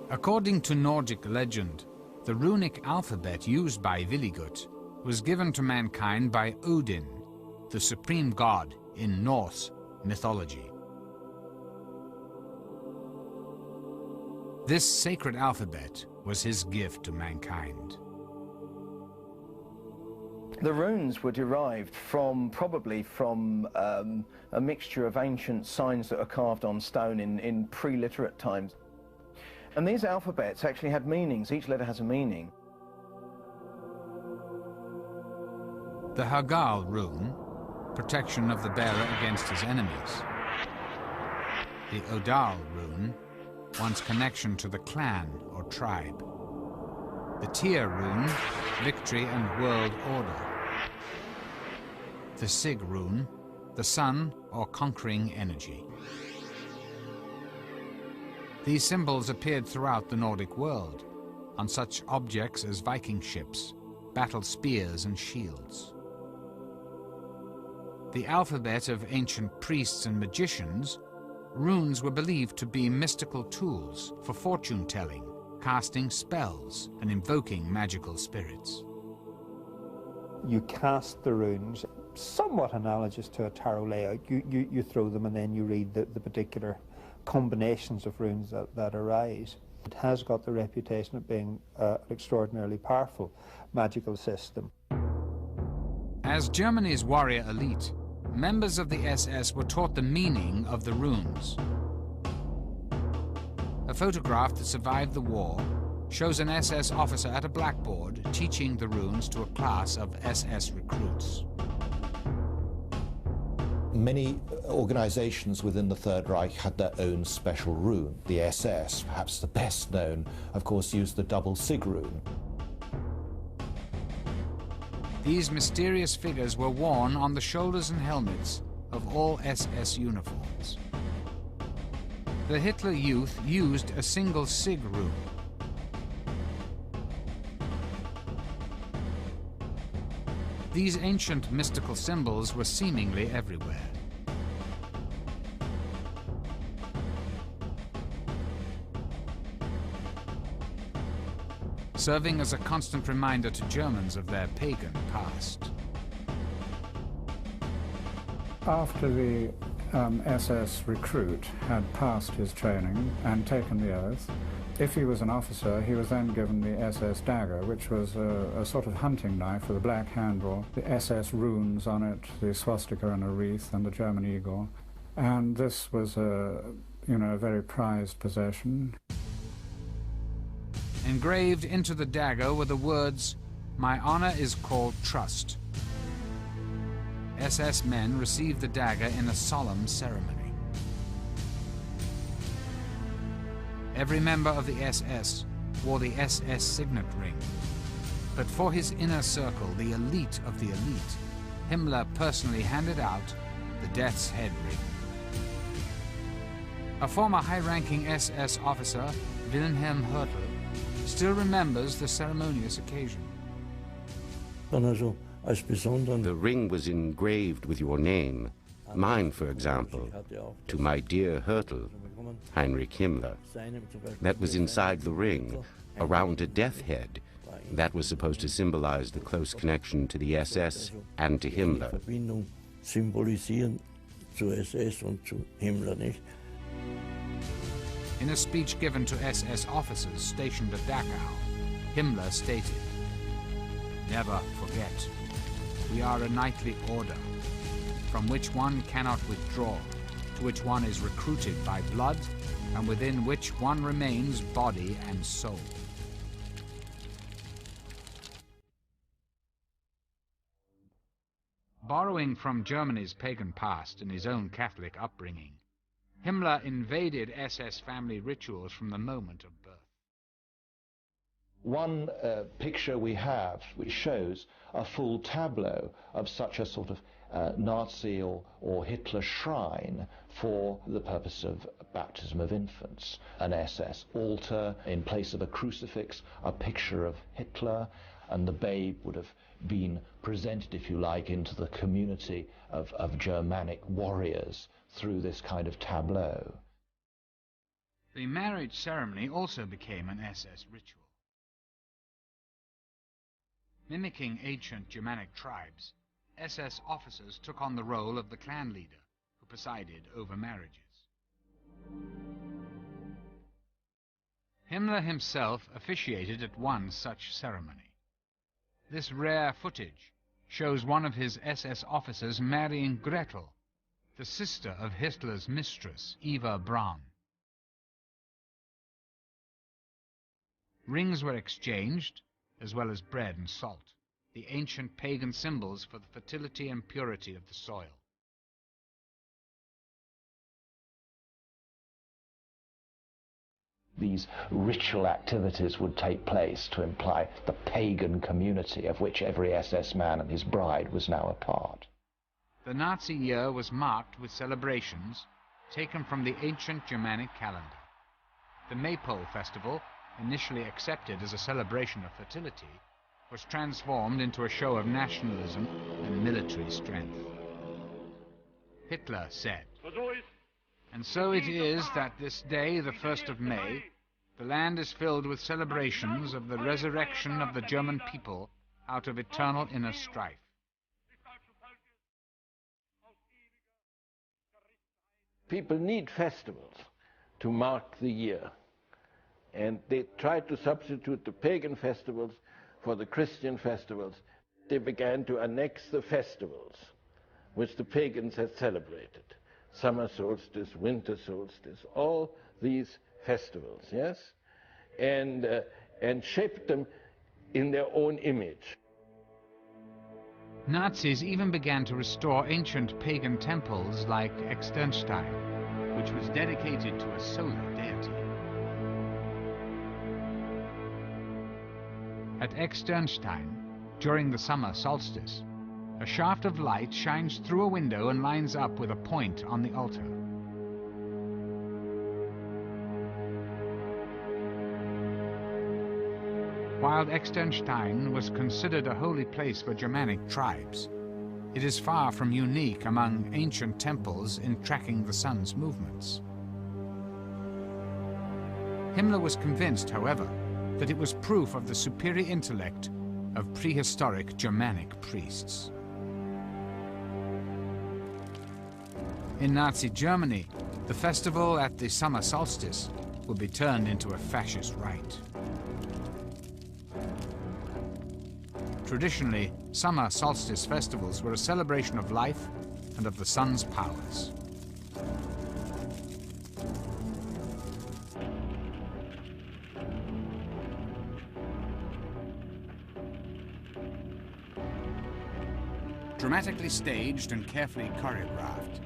According to Nordic legend, the runic alphabet used by Willigut was given to mankind by Odin, the supreme god in Norse mythology. This sacred alphabet was his gift to mankind. The runes were derived from, probably from a mixture of ancient signs that are carved on stone in pre-literate times. And these alphabets actually had meanings. Each letter has a meaning. The Hagal rune, protection of the bearer against his enemies. The Odal rune, one's connection to the clan or tribe. The Tyr rune, victory and world order. The Sig rune, the sun or conquering energy. These symbols appeared throughout the Nordic world, on such objects as Viking ships, battle spears and shields. The alphabet of ancient priests and magicians, runes were believed to be mystical tools for fortune-telling, casting spells, and invoking magical spirits. You cast the runes, somewhat analogous to a tarot layout. You throw them and then you read the particular combinations of runes that arise. It has got the reputation of being an extraordinarily powerful magical system. As Germany's warrior elite, members of the SS were taught the meaning of the runes. A photograph that survived the war shows an SS officer at a blackboard teaching the runes to a class of SS recruits. Many organizations within the Third Reich had their own special rune. The SS, perhaps the best known, of course, used the double Sig rune. These mysterious figures were worn on the shoulders and helmets of all SS uniforms. The Hitler Youth used a single Sig rune. These ancient mystical symbols were seemingly everywhere. Serving as a constant reminder to Germans of their pagan past. After the SS recruit had passed his training and taken the oath, if he was an officer, he was then given the SS dagger, which was a sort of hunting knife with a black handle, the SS runes on it, the swastika and a wreath, and the German eagle. And this was a very prized possession. Engraved into the dagger were the words, "My honor is called trust." SS men received the dagger in a solemn ceremony. Every member of the SS wore the SS signet ring. But for his inner circle, the elite of the elite, Himmler personally handed out the Death's Head ring. A former high-ranking SS officer, Wilhelm Hörtel, still remembers the ceremonious occasion. The ring was engraved with your name, mine, for example, to my dear Hörtel, Heinrich Himmler. That was inside the ring, around a death head. That was supposed to symbolize the close connection to the SS and to Himmler. In a speech given to SS officers stationed at Dachau, Himmler stated, "Never forget, we are a knightly order, from which one cannot withdraw, to which one is recruited by blood, and within which one remains body and soul." Borrowing from Germany's pagan past and his own Catholic upbringing, Himmler invaded SS family rituals from the moment of birth. One picture we have which shows a full tableau of such a sort of Nazi or Hitler shrine for the purpose of baptism of infants. An SS altar in place of a crucifix, a picture of Hitler, and the babe would have been presented, if you like, into the community of Germanic warriors through this kind of tableau. The marriage ceremony also became an SS ritual. Mimicking ancient Germanic tribes, SS officers took on the role of the clan leader, who presided over marriages. Himmler himself officiated at one such ceremony. This rare footage shows one of his SS officers marrying Gretel, the sister of Hitler's mistress, Eva Braun. Rings were exchanged, as well as bread and salt, the ancient pagan symbols for the fertility and purity of the soil. These ritual activities would take place to imply the pagan community of which every SS man and his bride was now a part. The Nazi year was marked with celebrations taken from the ancient Germanic calendar. The Maypole festival, initially accepted as a celebration of fertility, was transformed into a show of nationalism and military strength. Hitler said, "And so it is that this day, the 1st of May, the land is filled with celebrations of the resurrection of the German people out of eternal inner strife." People need festivals to mark the year, and they tried to substitute the pagan festivals for the Christian festivals. They began to annex the festivals which the pagans had celebrated. Summer solstice, winter solstice, all these festivals, yes? And shaped them in their own image. Nazis even began to restore ancient pagan temples like Externstein, which was dedicated to a solar deity. At Externstein, during the summer solstice, a shaft of light shines through a window and lines up with a point on the altar. While Externstein was considered a holy place for Germanic tribes, it is far from unique among ancient temples in tracking the sun's movements. Himmler was convinced, however, that it was proof of the superior intellect of prehistoric Germanic priests. In Nazi Germany, the festival at the summer solstice would be turned into a fascist rite. Traditionally, summer solstice festivals were a celebration of life and of the sun's powers. Dramatically staged and carefully choreographed,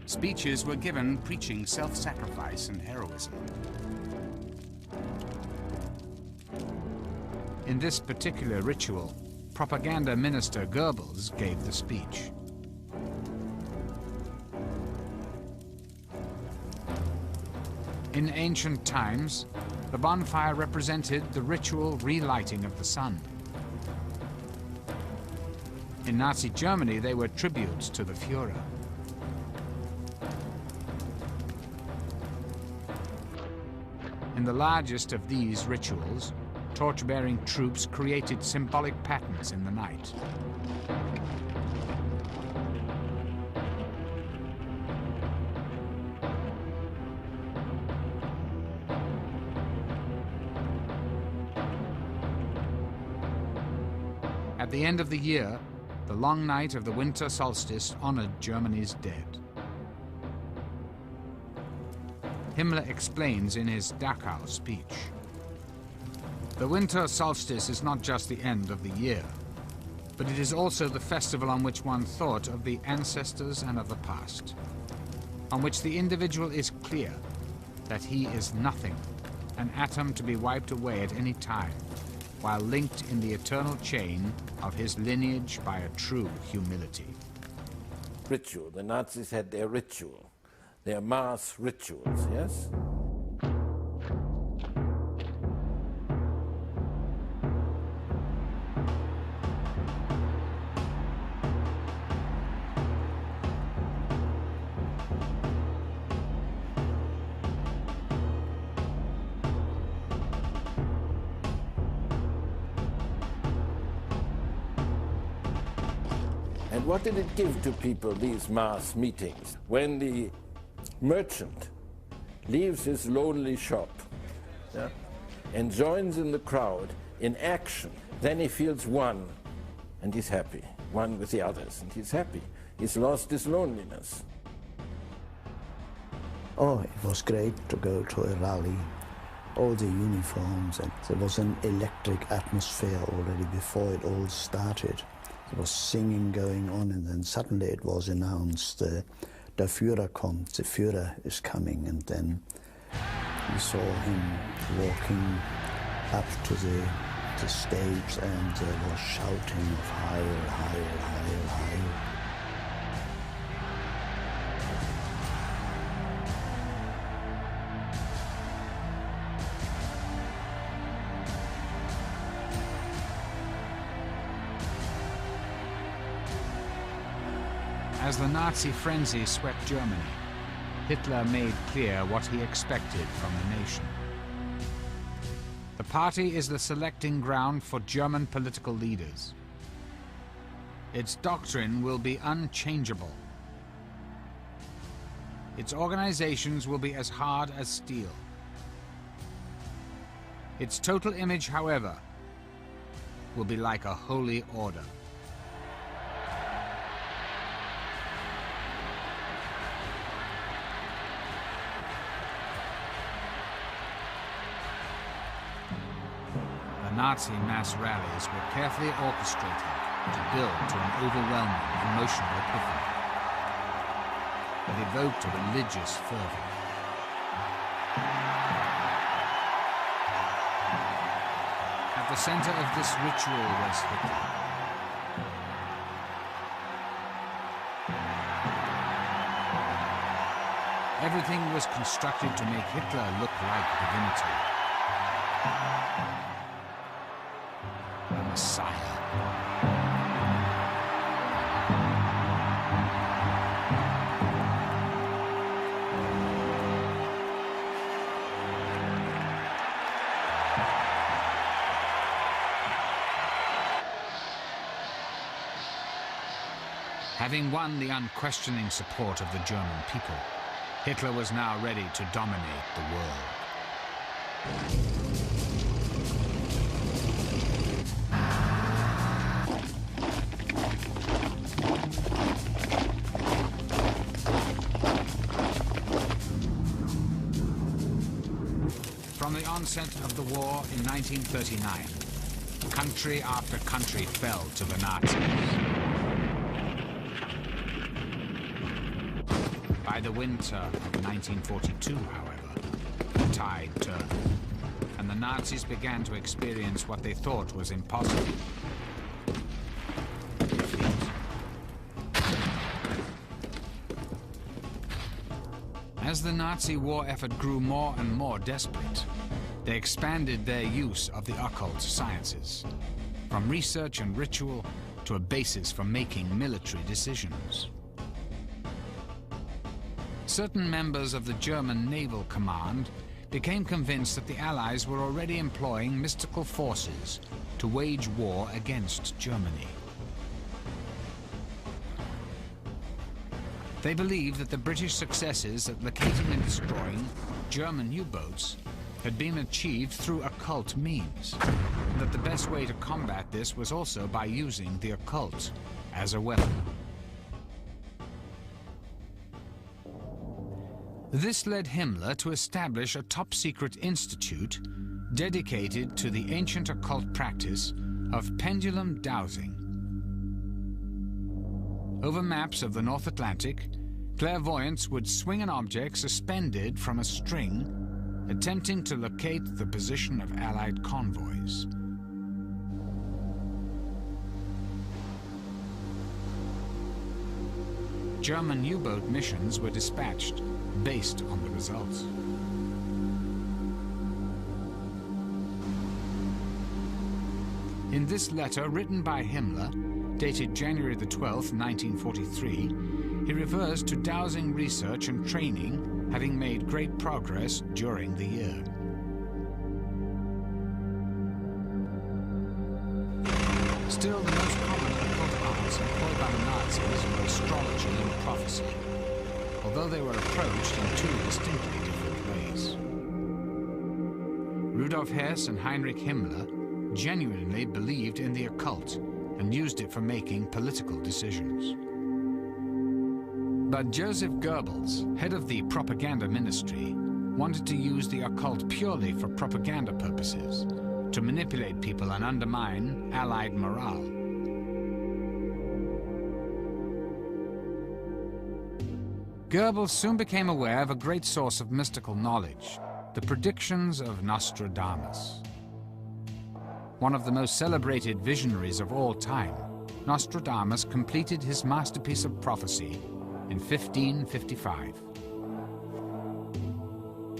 speeches were given preaching self-sacrifice and heroism. In this particular ritual, propaganda minister Goebbels gave the speech. In ancient times, the bonfire represented the ritual relighting of the sun. In Nazi Germany, they were tributes to the Führer. In the largest of these rituals, torch-bearing troops created symbolic patterns in the night. At the end of the year, the long night of the winter solstice honored Germany's dead. Himmler explains in his Dachau speech, "The winter solstice is not just the end of the year, but it is also the festival on which one thought of the ancestors and of the past, on which the individual is clear that he is nothing, an atom to be wiped away at any time, while linked in the eternal chain of his lineage by a true humility." Ritual. The Nazis had their ritual, their mass rituals, yes? And what did it give to people, these mass meetings? When the merchant leaves his lonely shop, yeah, and joins in the crowd in action, then he feels one, and he's happy, one with the others, and he's happy. He's lost his loneliness. Oh, it was great to go to a rally, all the uniforms, and there was an electric atmosphere already before it all started. There was singing going on, and then suddenly it was announced, Der Führer kommt, the Führer is coming, and then we saw him walking up to the stage, and there was shouting of Heil, Heil, Heil, Heil. As the Nazi frenzy swept Germany, Hitler made clear what he expected from the nation. The party is the selecting ground for German political leaders. Its doctrine will be unchangeable. Its organizations will be as hard as steel. Its total image, however, will be like a holy order. The Nazi mass rallies were carefully orchestrated to build to an overwhelming emotional epiphany that evoked a religious fervor. At the center of this ritual was Hitler. Everything was constructed to make Hitler look like divinity. The Messiah. Having won the unquestioning support of the German people, Hitler was now ready to dominate the world. From the onset of the war in 1939, country after country fell to the Nazis. By the winter of 1942, however, the tide turned, and the Nazis began to experience what they thought was impossible. Defeat. As the Nazi war effort grew more and more desperate, they expanded their use of the occult sciences, from research and ritual to a basis for making military decisions. Certain members of the German Naval Command became convinced that the Allies were already employing mystical forces to wage war against Germany. They believed that the British successes at locating and destroying German U-boats had been achieved through occult means, and that the best way to combat this was also by using the occult as a weapon. This led Himmler to establish a top-secret institute dedicated to the ancient occult practice of pendulum dowsing. Over maps of the North Atlantic, clairvoyants would swing an object suspended from a string, attempting to locate the position of Allied convoys. German U-boat missions were dispatched based on the results. In this letter written by Himmler, dated January the 12th, 1943, he refers to dowsing research and training having made great progress during the year. Still, the most common occult arts employed by the Nazis were astrology and prophecy, although they were approached in two distinctly different ways. Rudolf Hess and Heinrich Himmler genuinely believed in the occult and used it for making political decisions. But Joseph Goebbels, head of the propaganda ministry, wanted to use the occult purely for propaganda purposes, to manipulate people and undermine Allied morale. Goebbels soon became aware of a great source of mystical knowledge, the predictions of Nostradamus. One of the most celebrated visionaries of all time, Nostradamus completed his masterpiece of prophecy in 1555.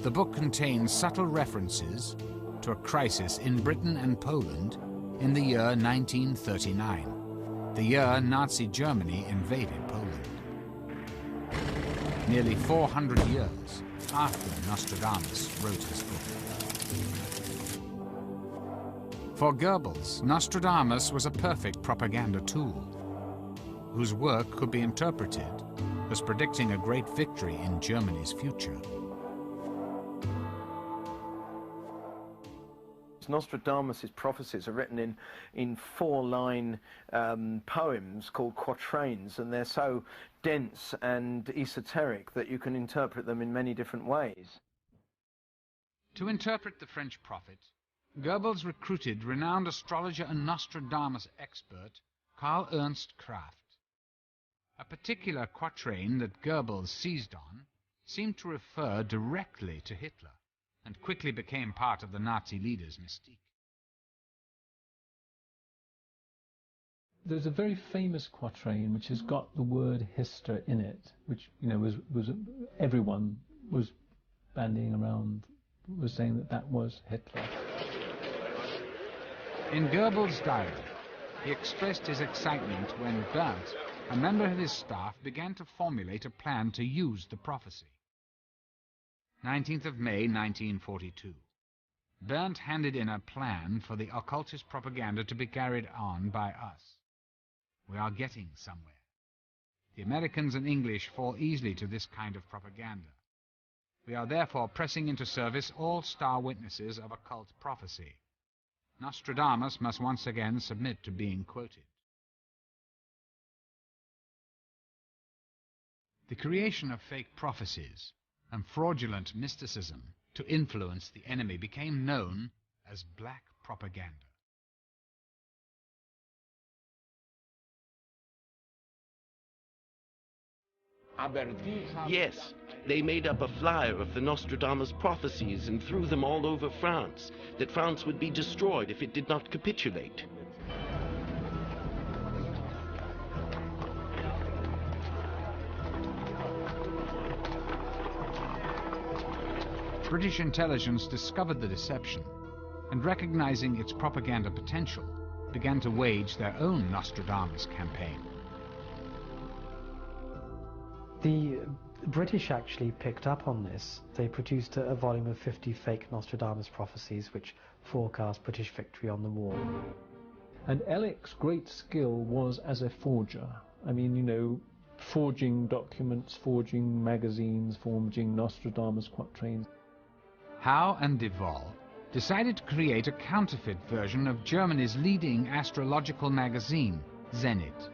The book contains subtle references to a crisis in Britain and Poland in the year 1939, the year Nazi Germany invaded Poland. nearly 400 years after Nostradamus wrote his book. For Goebbels, Nostradamus was a perfect propaganda tool, whose work could be interpreted as predicting a great victory in Germany's future. Nostradamus' prophecies are written in four-line poems called quatrains, and they're so dense and esoteric that you can interpret them in many different ways. To interpret the French prophet, Goebbels recruited renowned astrologer and Nostradamus expert Karl Ernst Kraft. A particular quatrain that Goebbels seized on seemed to refer directly to Hitler, and quickly became part of the Nazi leader's mystique. There's a very famous quatrain which has got the word Hister in it, which, you know, was everyone was bandying around, was saying that that was Hitler. In Goebbels' diary, he expressed his excitement when Berndt, a member of his staff, began to formulate a plan to use the prophecy. 19th of May, 1942. Berndt handed in a plan for the occultist propaganda to be carried on by us. We are getting somewhere. The Americans and English fall easily to this kind of propaganda. We are therefore pressing into service all star witnesses of occult prophecy. Nostradamus must once again submit to being quoted. The creation of fake prophecies and fraudulent mysticism to influence the enemy became known as black propaganda. Yes, they made up a flyer of the Nostradamus prophecies and threw them all over France, that France would be destroyed if it did not capitulate. British intelligence discovered the deception and, recognizing its propaganda potential, began to wage their own Nostradamus campaign. The British actually picked up on this. They produced a volume of 50 fake Nostradamus prophecies which forecast British victory on the war. And Ellick's great skill was as a forger. I mean, you know, forging documents, forging magazines, forging Nostradamus quatrains. Howe and Duvall decided to create a counterfeit version of Germany's leading astrological magazine, Zenit.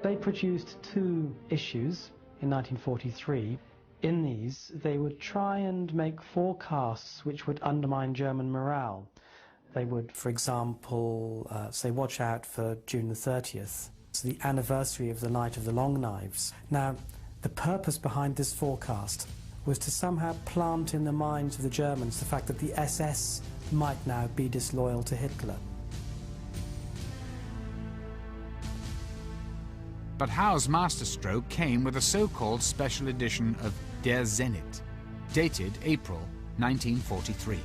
They produced 2 issues in 1943. In these, they would try and make forecasts which would undermine German morale. They would, for example, say, watch out for June the 30th. It's the anniversary of the Night of the Long Knives. Now, the purpose behind this forecast was to somehow plant in the minds of the Germans the fact that the SS might now be disloyal to Hitler. But Howe's masterstroke came with a so-called special edition of Der Zenit, dated April 1943.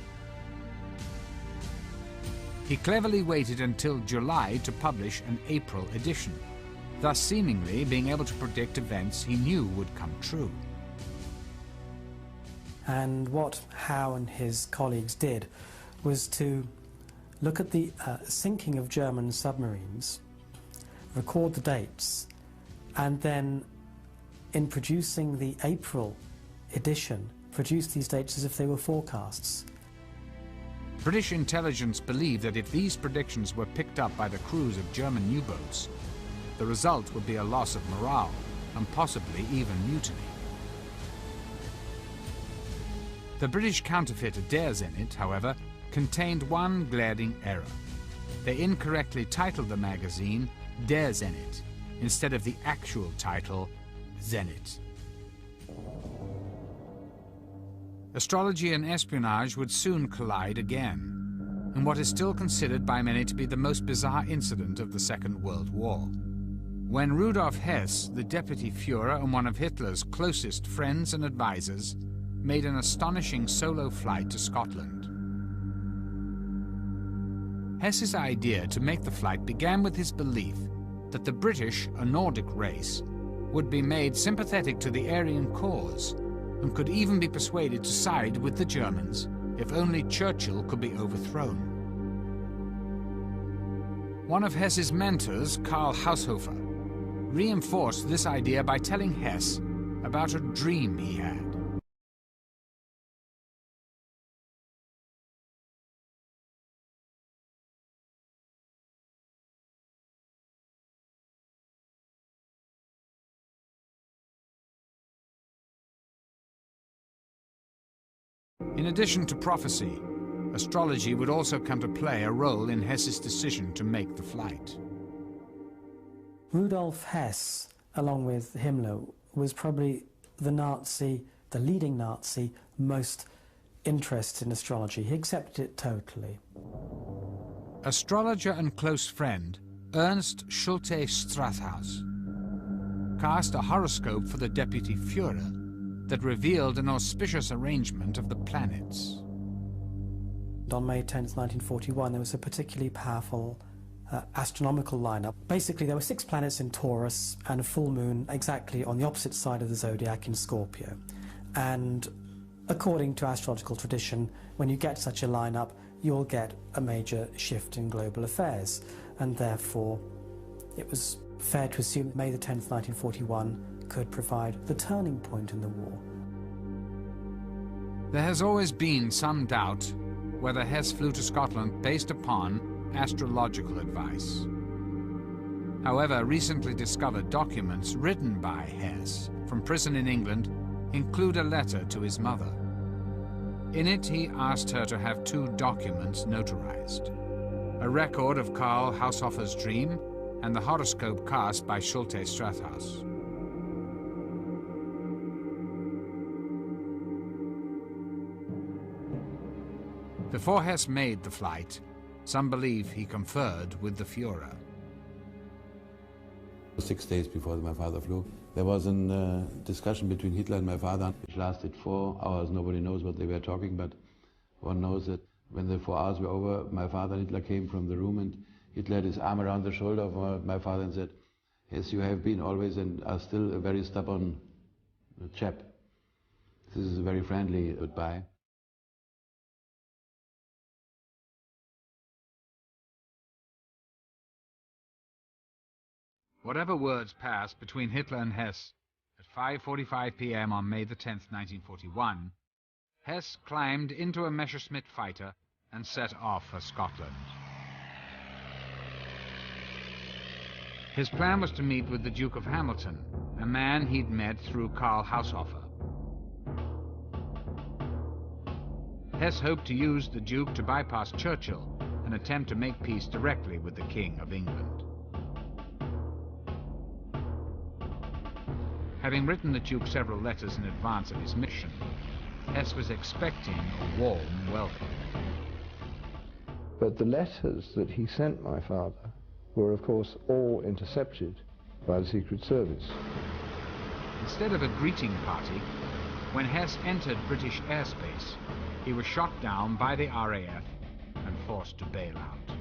He cleverly waited until July to publish an April edition, thus seemingly being able to predict events he knew would come true. And what Howe and his colleagues did was to look at the sinking of German submarines, record the dates, and then in producing the April edition, produce these dates as if they were forecasts. British intelligence believed that if these predictions were picked up by the crews of German U-boats, the result would be a loss of morale and possibly even mutiny. The British counterfeit Der Zenit, however, contained one glaring error. They incorrectly titled the magazine Der Zenit instead of the actual title Zenit. Astrology and espionage would soon collide again, in what is still considered by many to be the most bizarre incident of the Second World War. When Rudolf Hess, the deputy Führer and one of Hitler's closest friends and advisors, made an astonishing solo flight to Scotland. Hess's idea to make the flight began with his belief that the British, a Nordic race, would be made sympathetic to the Aryan cause and could even be persuaded to side with the Germans if only Churchill could be overthrown. One of Hess's mentors, Karl Haushofer, reinforced this idea by telling Hess about a dream he had. In addition to prophecy, astrology would also come to play a role in Hess's decision to make the flight. Rudolf Hess, along with Himmler, was probably the leading Nazi, most interested in astrology. He accepted it totally. Astrologer and close friend Ernst Schulte Strathaus cast a horoscope for the Deputy Führer that revealed an auspicious arrangement of the planets. On May 10th, 1941, there was a particularly powerful astronomical lineup. Basically, there were 6 planets in Taurus and a full moon exactly on the opposite side of the zodiac in Scorpio. And according to astrological tradition, when you get such a lineup, you'll get a major shift in global affairs. And therefore, it was fair to assume May the 10th, 1941 could provide the turning point in the war. There has always been some doubt whether Hess flew to Scotland based upon astrological advice. However, recently discovered documents written by Hess from prison in England include a letter to his mother. In it, he asked her to have 2 documents notarized: a record of Karl Haushofer's dream and the horoscope cast by Schulte Strathaus. Before Hess made the flight, some believe he conferred with the Führer. 6 days before my father flew, there was a discussion between Hitler and my father, which lasted 4 hours. Nobody knows what they were talking, but one knows that when the 4 hours were over, my father and Hitler came from the room, and Hitler had his arm around the shoulder of my father and said, "Yes, you have been always and are still a very stubborn chap. This is a very friendly goodbye." Whatever words passed between Hitler and Hess at 5:45 p.m. on May the 10th, 1941, Hess climbed into a Messerschmitt fighter and set off for Scotland. His plan was to meet with the Duke of Hamilton, a man he'd met through Karl Haushofer. Hess hoped to use the Duke to bypass Churchill and attempt to make peace directly with the King of England. Having written the Duke several letters in advance of his mission, Hess was expecting a warm welcome. But the letters that he sent my father were, of course, all intercepted by the Secret Service. Instead of a greeting party, when Hess entered British airspace, he was shot down by the RAF and forced to bail out.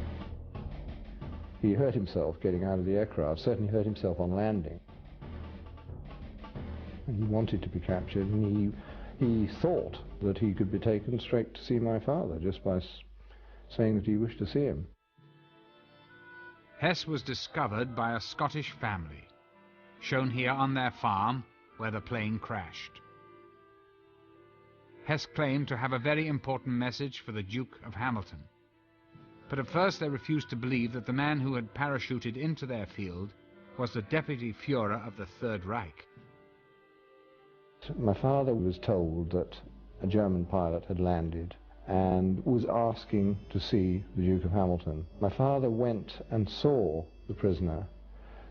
He hurt himself getting out of the aircraft, certainly hurt himself on landing. He wanted to be captured, and he thought that he could be taken straight to see my father just by saying that he wished to see him. Hess was discovered by a Scottish family, shown here on their farm where the plane crashed. Hess claimed to have a very important message for the Duke of Hamilton, but at first they refused to believe that the man who had parachuted into their field was the Deputy Führer of the Third Reich. My father was told that a German pilot had landed and was asking to see the Duke of Hamilton. My father went and saw the prisoner,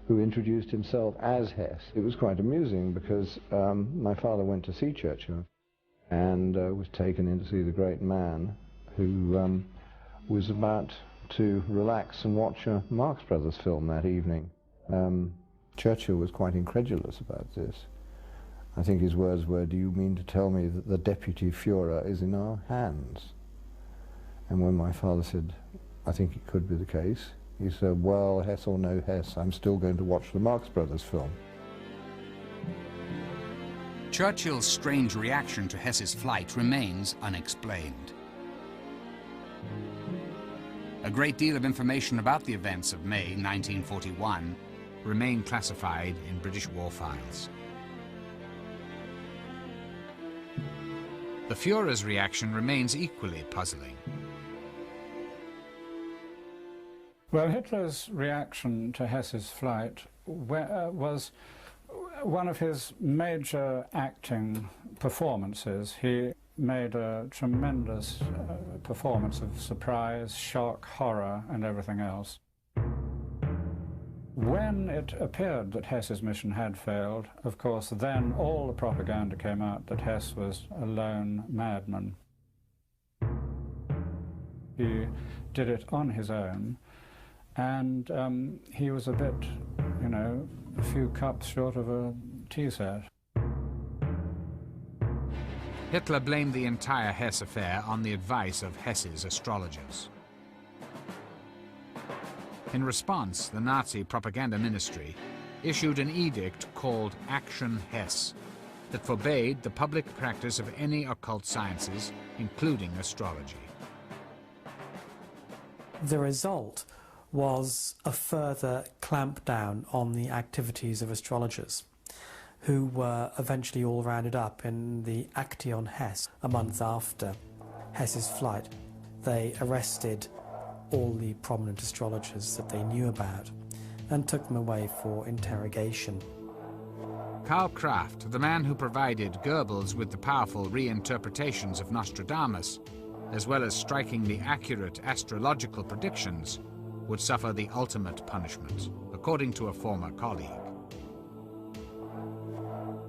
who introduced himself as Hess. It was quite amusing because my father went to see Churchill and was taken in to see the great man, who was about to relax and watch a Marx Brothers film that evening. Churchill was quite incredulous about this. I think his words were, "Do you mean to tell me that the Deputy Führer is in our hands?" And when my father said, "I think it could be the case," He said, well, Hess or no Hess, I'm still going to watch the Marx Brothers film. Churchill's strange reaction to Hess's flight remains unexplained. A great deal of information about the events of May 1941 remain classified in British war files. The Führer's reaction remains equally puzzling. Well, Hitler's reaction to Hess's flight was one of his major acting performances. He made a tremendous performance of surprise, shock, horror, and everything else. When it appeared that Hess's mission had failed, of course, then all the propaganda came out that Hess was a lone madman. He did it on his own, and he was a bit, you know, a few cups short of a tea set. Hitler blamed the entire Hess affair on the advice of Hess's astrologers. In response, the Nazi propaganda ministry issued an edict called Action Hess that forbade the public practice of any occult sciences, including astrology. The result was a further clampdown on the activities of astrologers, who were eventually all rounded up in the Aktion Hess a month after Hess's flight. They arrested all the prominent astrologers that they knew about and took them away for interrogation. Karl Kraft, the man who provided Goebbels with the powerful reinterpretations of Nostradamus, as well as striking the accurate astrological predictions, would suffer the ultimate punishment, according to a former colleague.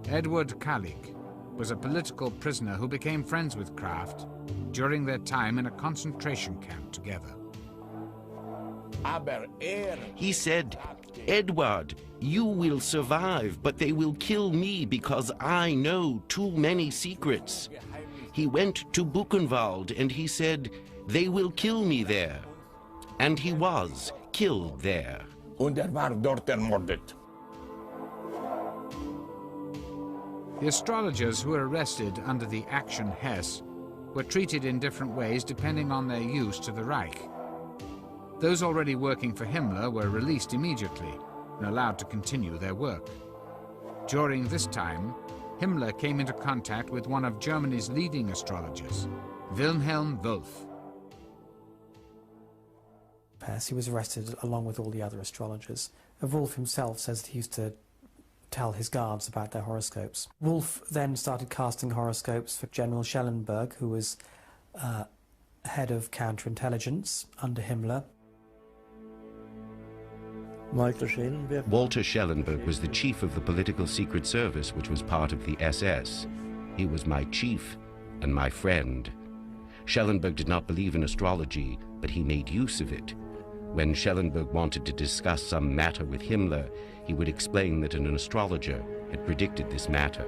Edward Kalik was a political prisoner who became friends with Kraft during their time in a concentration camp together. He said, Edward, you will survive, but they will kill me because I know too many secrets. He went to Buchenwald and he said, they will kill me there. And he was killed there. Und war dort ermordet. The astrologers who were arrested under the Action Hess were treated in different ways depending on their use to the Reich. Those already working for Himmler were released immediately and allowed to continue their work. During this time, Himmler came into contact with one of Germany's leading astrologers, Wilhelm Wolff. He was arrested along with all the other astrologers. Wolff himself says that he used to tell his guards about their horoscopes. Wolff then started casting horoscopes for General Schellenberg, who was head of counterintelligence under Himmler. Walter Schellenberg was the chief of the political secret service, which was part of the SS. He was my chief and my friend. Schellenberg did not believe in astrology, but he made use of it. When Schellenberg wanted to discuss some matter with Himmler, he would explain that an astrologer had predicted this matter.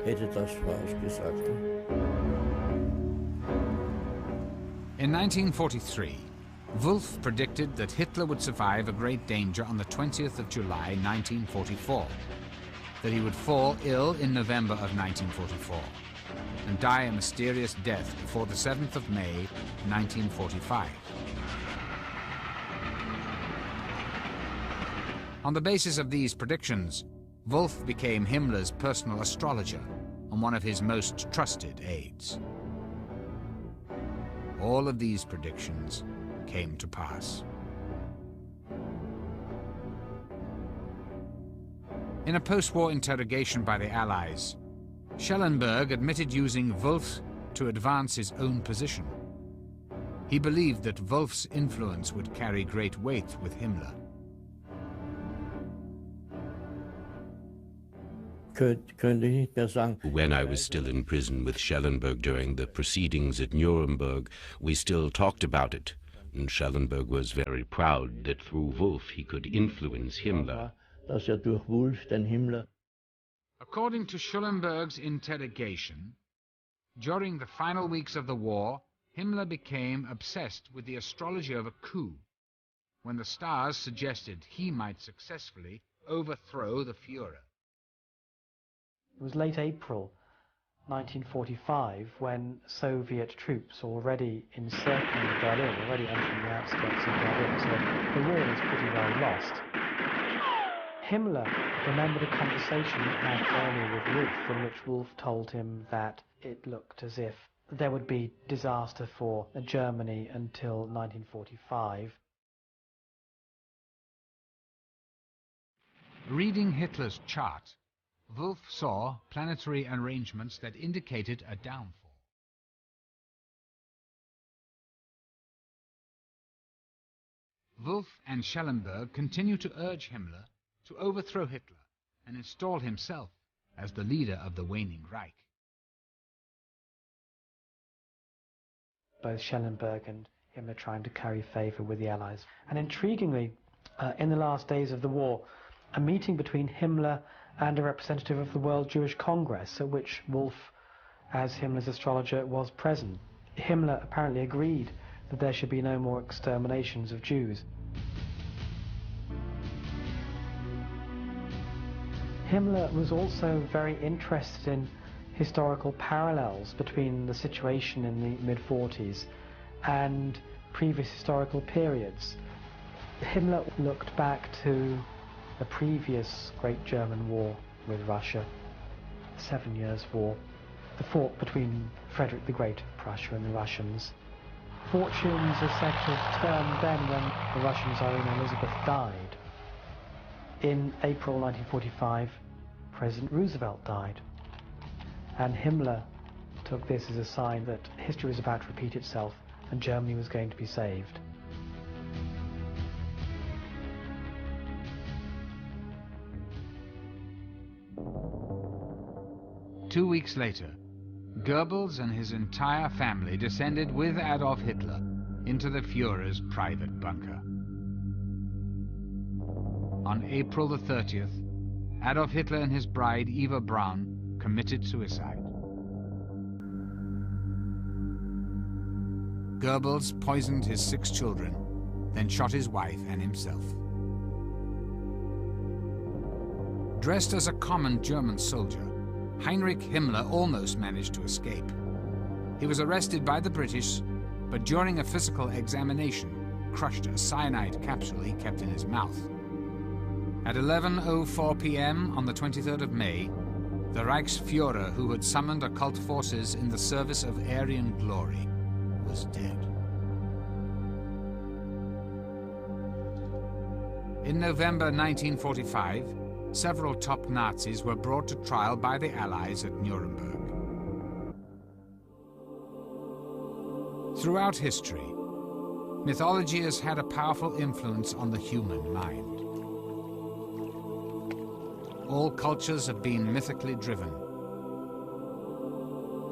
In 1943, Wolff predicted that Hitler would survive a great danger on the 20th of July 1944, that he would fall ill in November of 1944, and die a mysterious death before the 7th of May 1945. On the basis of these predictions, Wolff became Himmler's personal astrologer and one of his most trusted aides. All of these predictions came to pass. In a post-war interrogation by the Allies, Schellenberg admitted using Wolff to advance his own position. He believed that Wolff's influence would carry great weight with Himmler. When I was still in prison with Schellenberg during the proceedings at Nuremberg, we still talked about it. And Schellenberg was very proud that through Wolff he could influence Himmler. According to Schellenberg's interrogation, during the final weeks of the war, Himmler became obsessed with the astrology of a coup. when the stars suggested he might successfully overthrow the Führer. It was late April 1945 when Soviet troops already encircling Berlin, already entering the outskirts of Berlin, so the war was pretty well lost. Himmler remembered a conversation he had earlier with Wolff, in which Wolff told him that it looked as if there would be disaster for Germany until 1945. Reading Hitler's chart, Wolff saw planetary arrangements that indicated a downfall. Wolff and Schellenberg continued to urge Himmler to overthrow Hitler and install himself as the leader of the waning Reich. Both Schellenberg and Himmler trying to curry favour with the Allies. And intriguingly, in the last days of the war, a meeting between Himmler and a representative of the World Jewish Congress, at which Wolff, as Himmler's astrologer, was present. Himmler apparently agreed that there should be no more exterminations of Jews. Himmler was also very interested in historical parallels between the situation in the mid-40s and previous historical periods. Himmler looked back to the previous Great German War with Russia, the 7 Years' War, the fought between Frederick the Great of Prussia and the Russians. Fortunes are said to have turned then when the Russian Tsarina Elizabeth died. In April 1945, President Roosevelt died, and Himmler took this as a sign that history was about to repeat itself and Germany was going to be saved. Two weeks later, Goebbels and his entire family descended with Adolf Hitler into the Führer's private bunker. On April the 30th, Adolf Hitler and his bride Eva Braun committed suicide. Goebbels poisoned his 6 children, then shot his wife and himself. Dressed as a common German soldier, Heinrich Himmler almost managed to escape. He was arrested by the British, but during a physical examination, crushed a cyanide capsule he kept in his mouth. At 11:04 p.m. on the 23rd of May, the Reichsführer, who had summoned occult forces in the service of Aryan glory, was dead. In November 1945, several top Nazis were brought to trial by the Allies at Nuremberg. Throughout history, mythology has had a powerful influence on the human mind. All cultures have been mythically driven.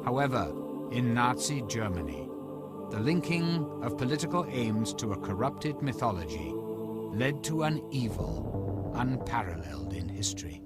However, in Nazi Germany, the linking of political aims to a corrupted mythology led to an evil unparalleled in history.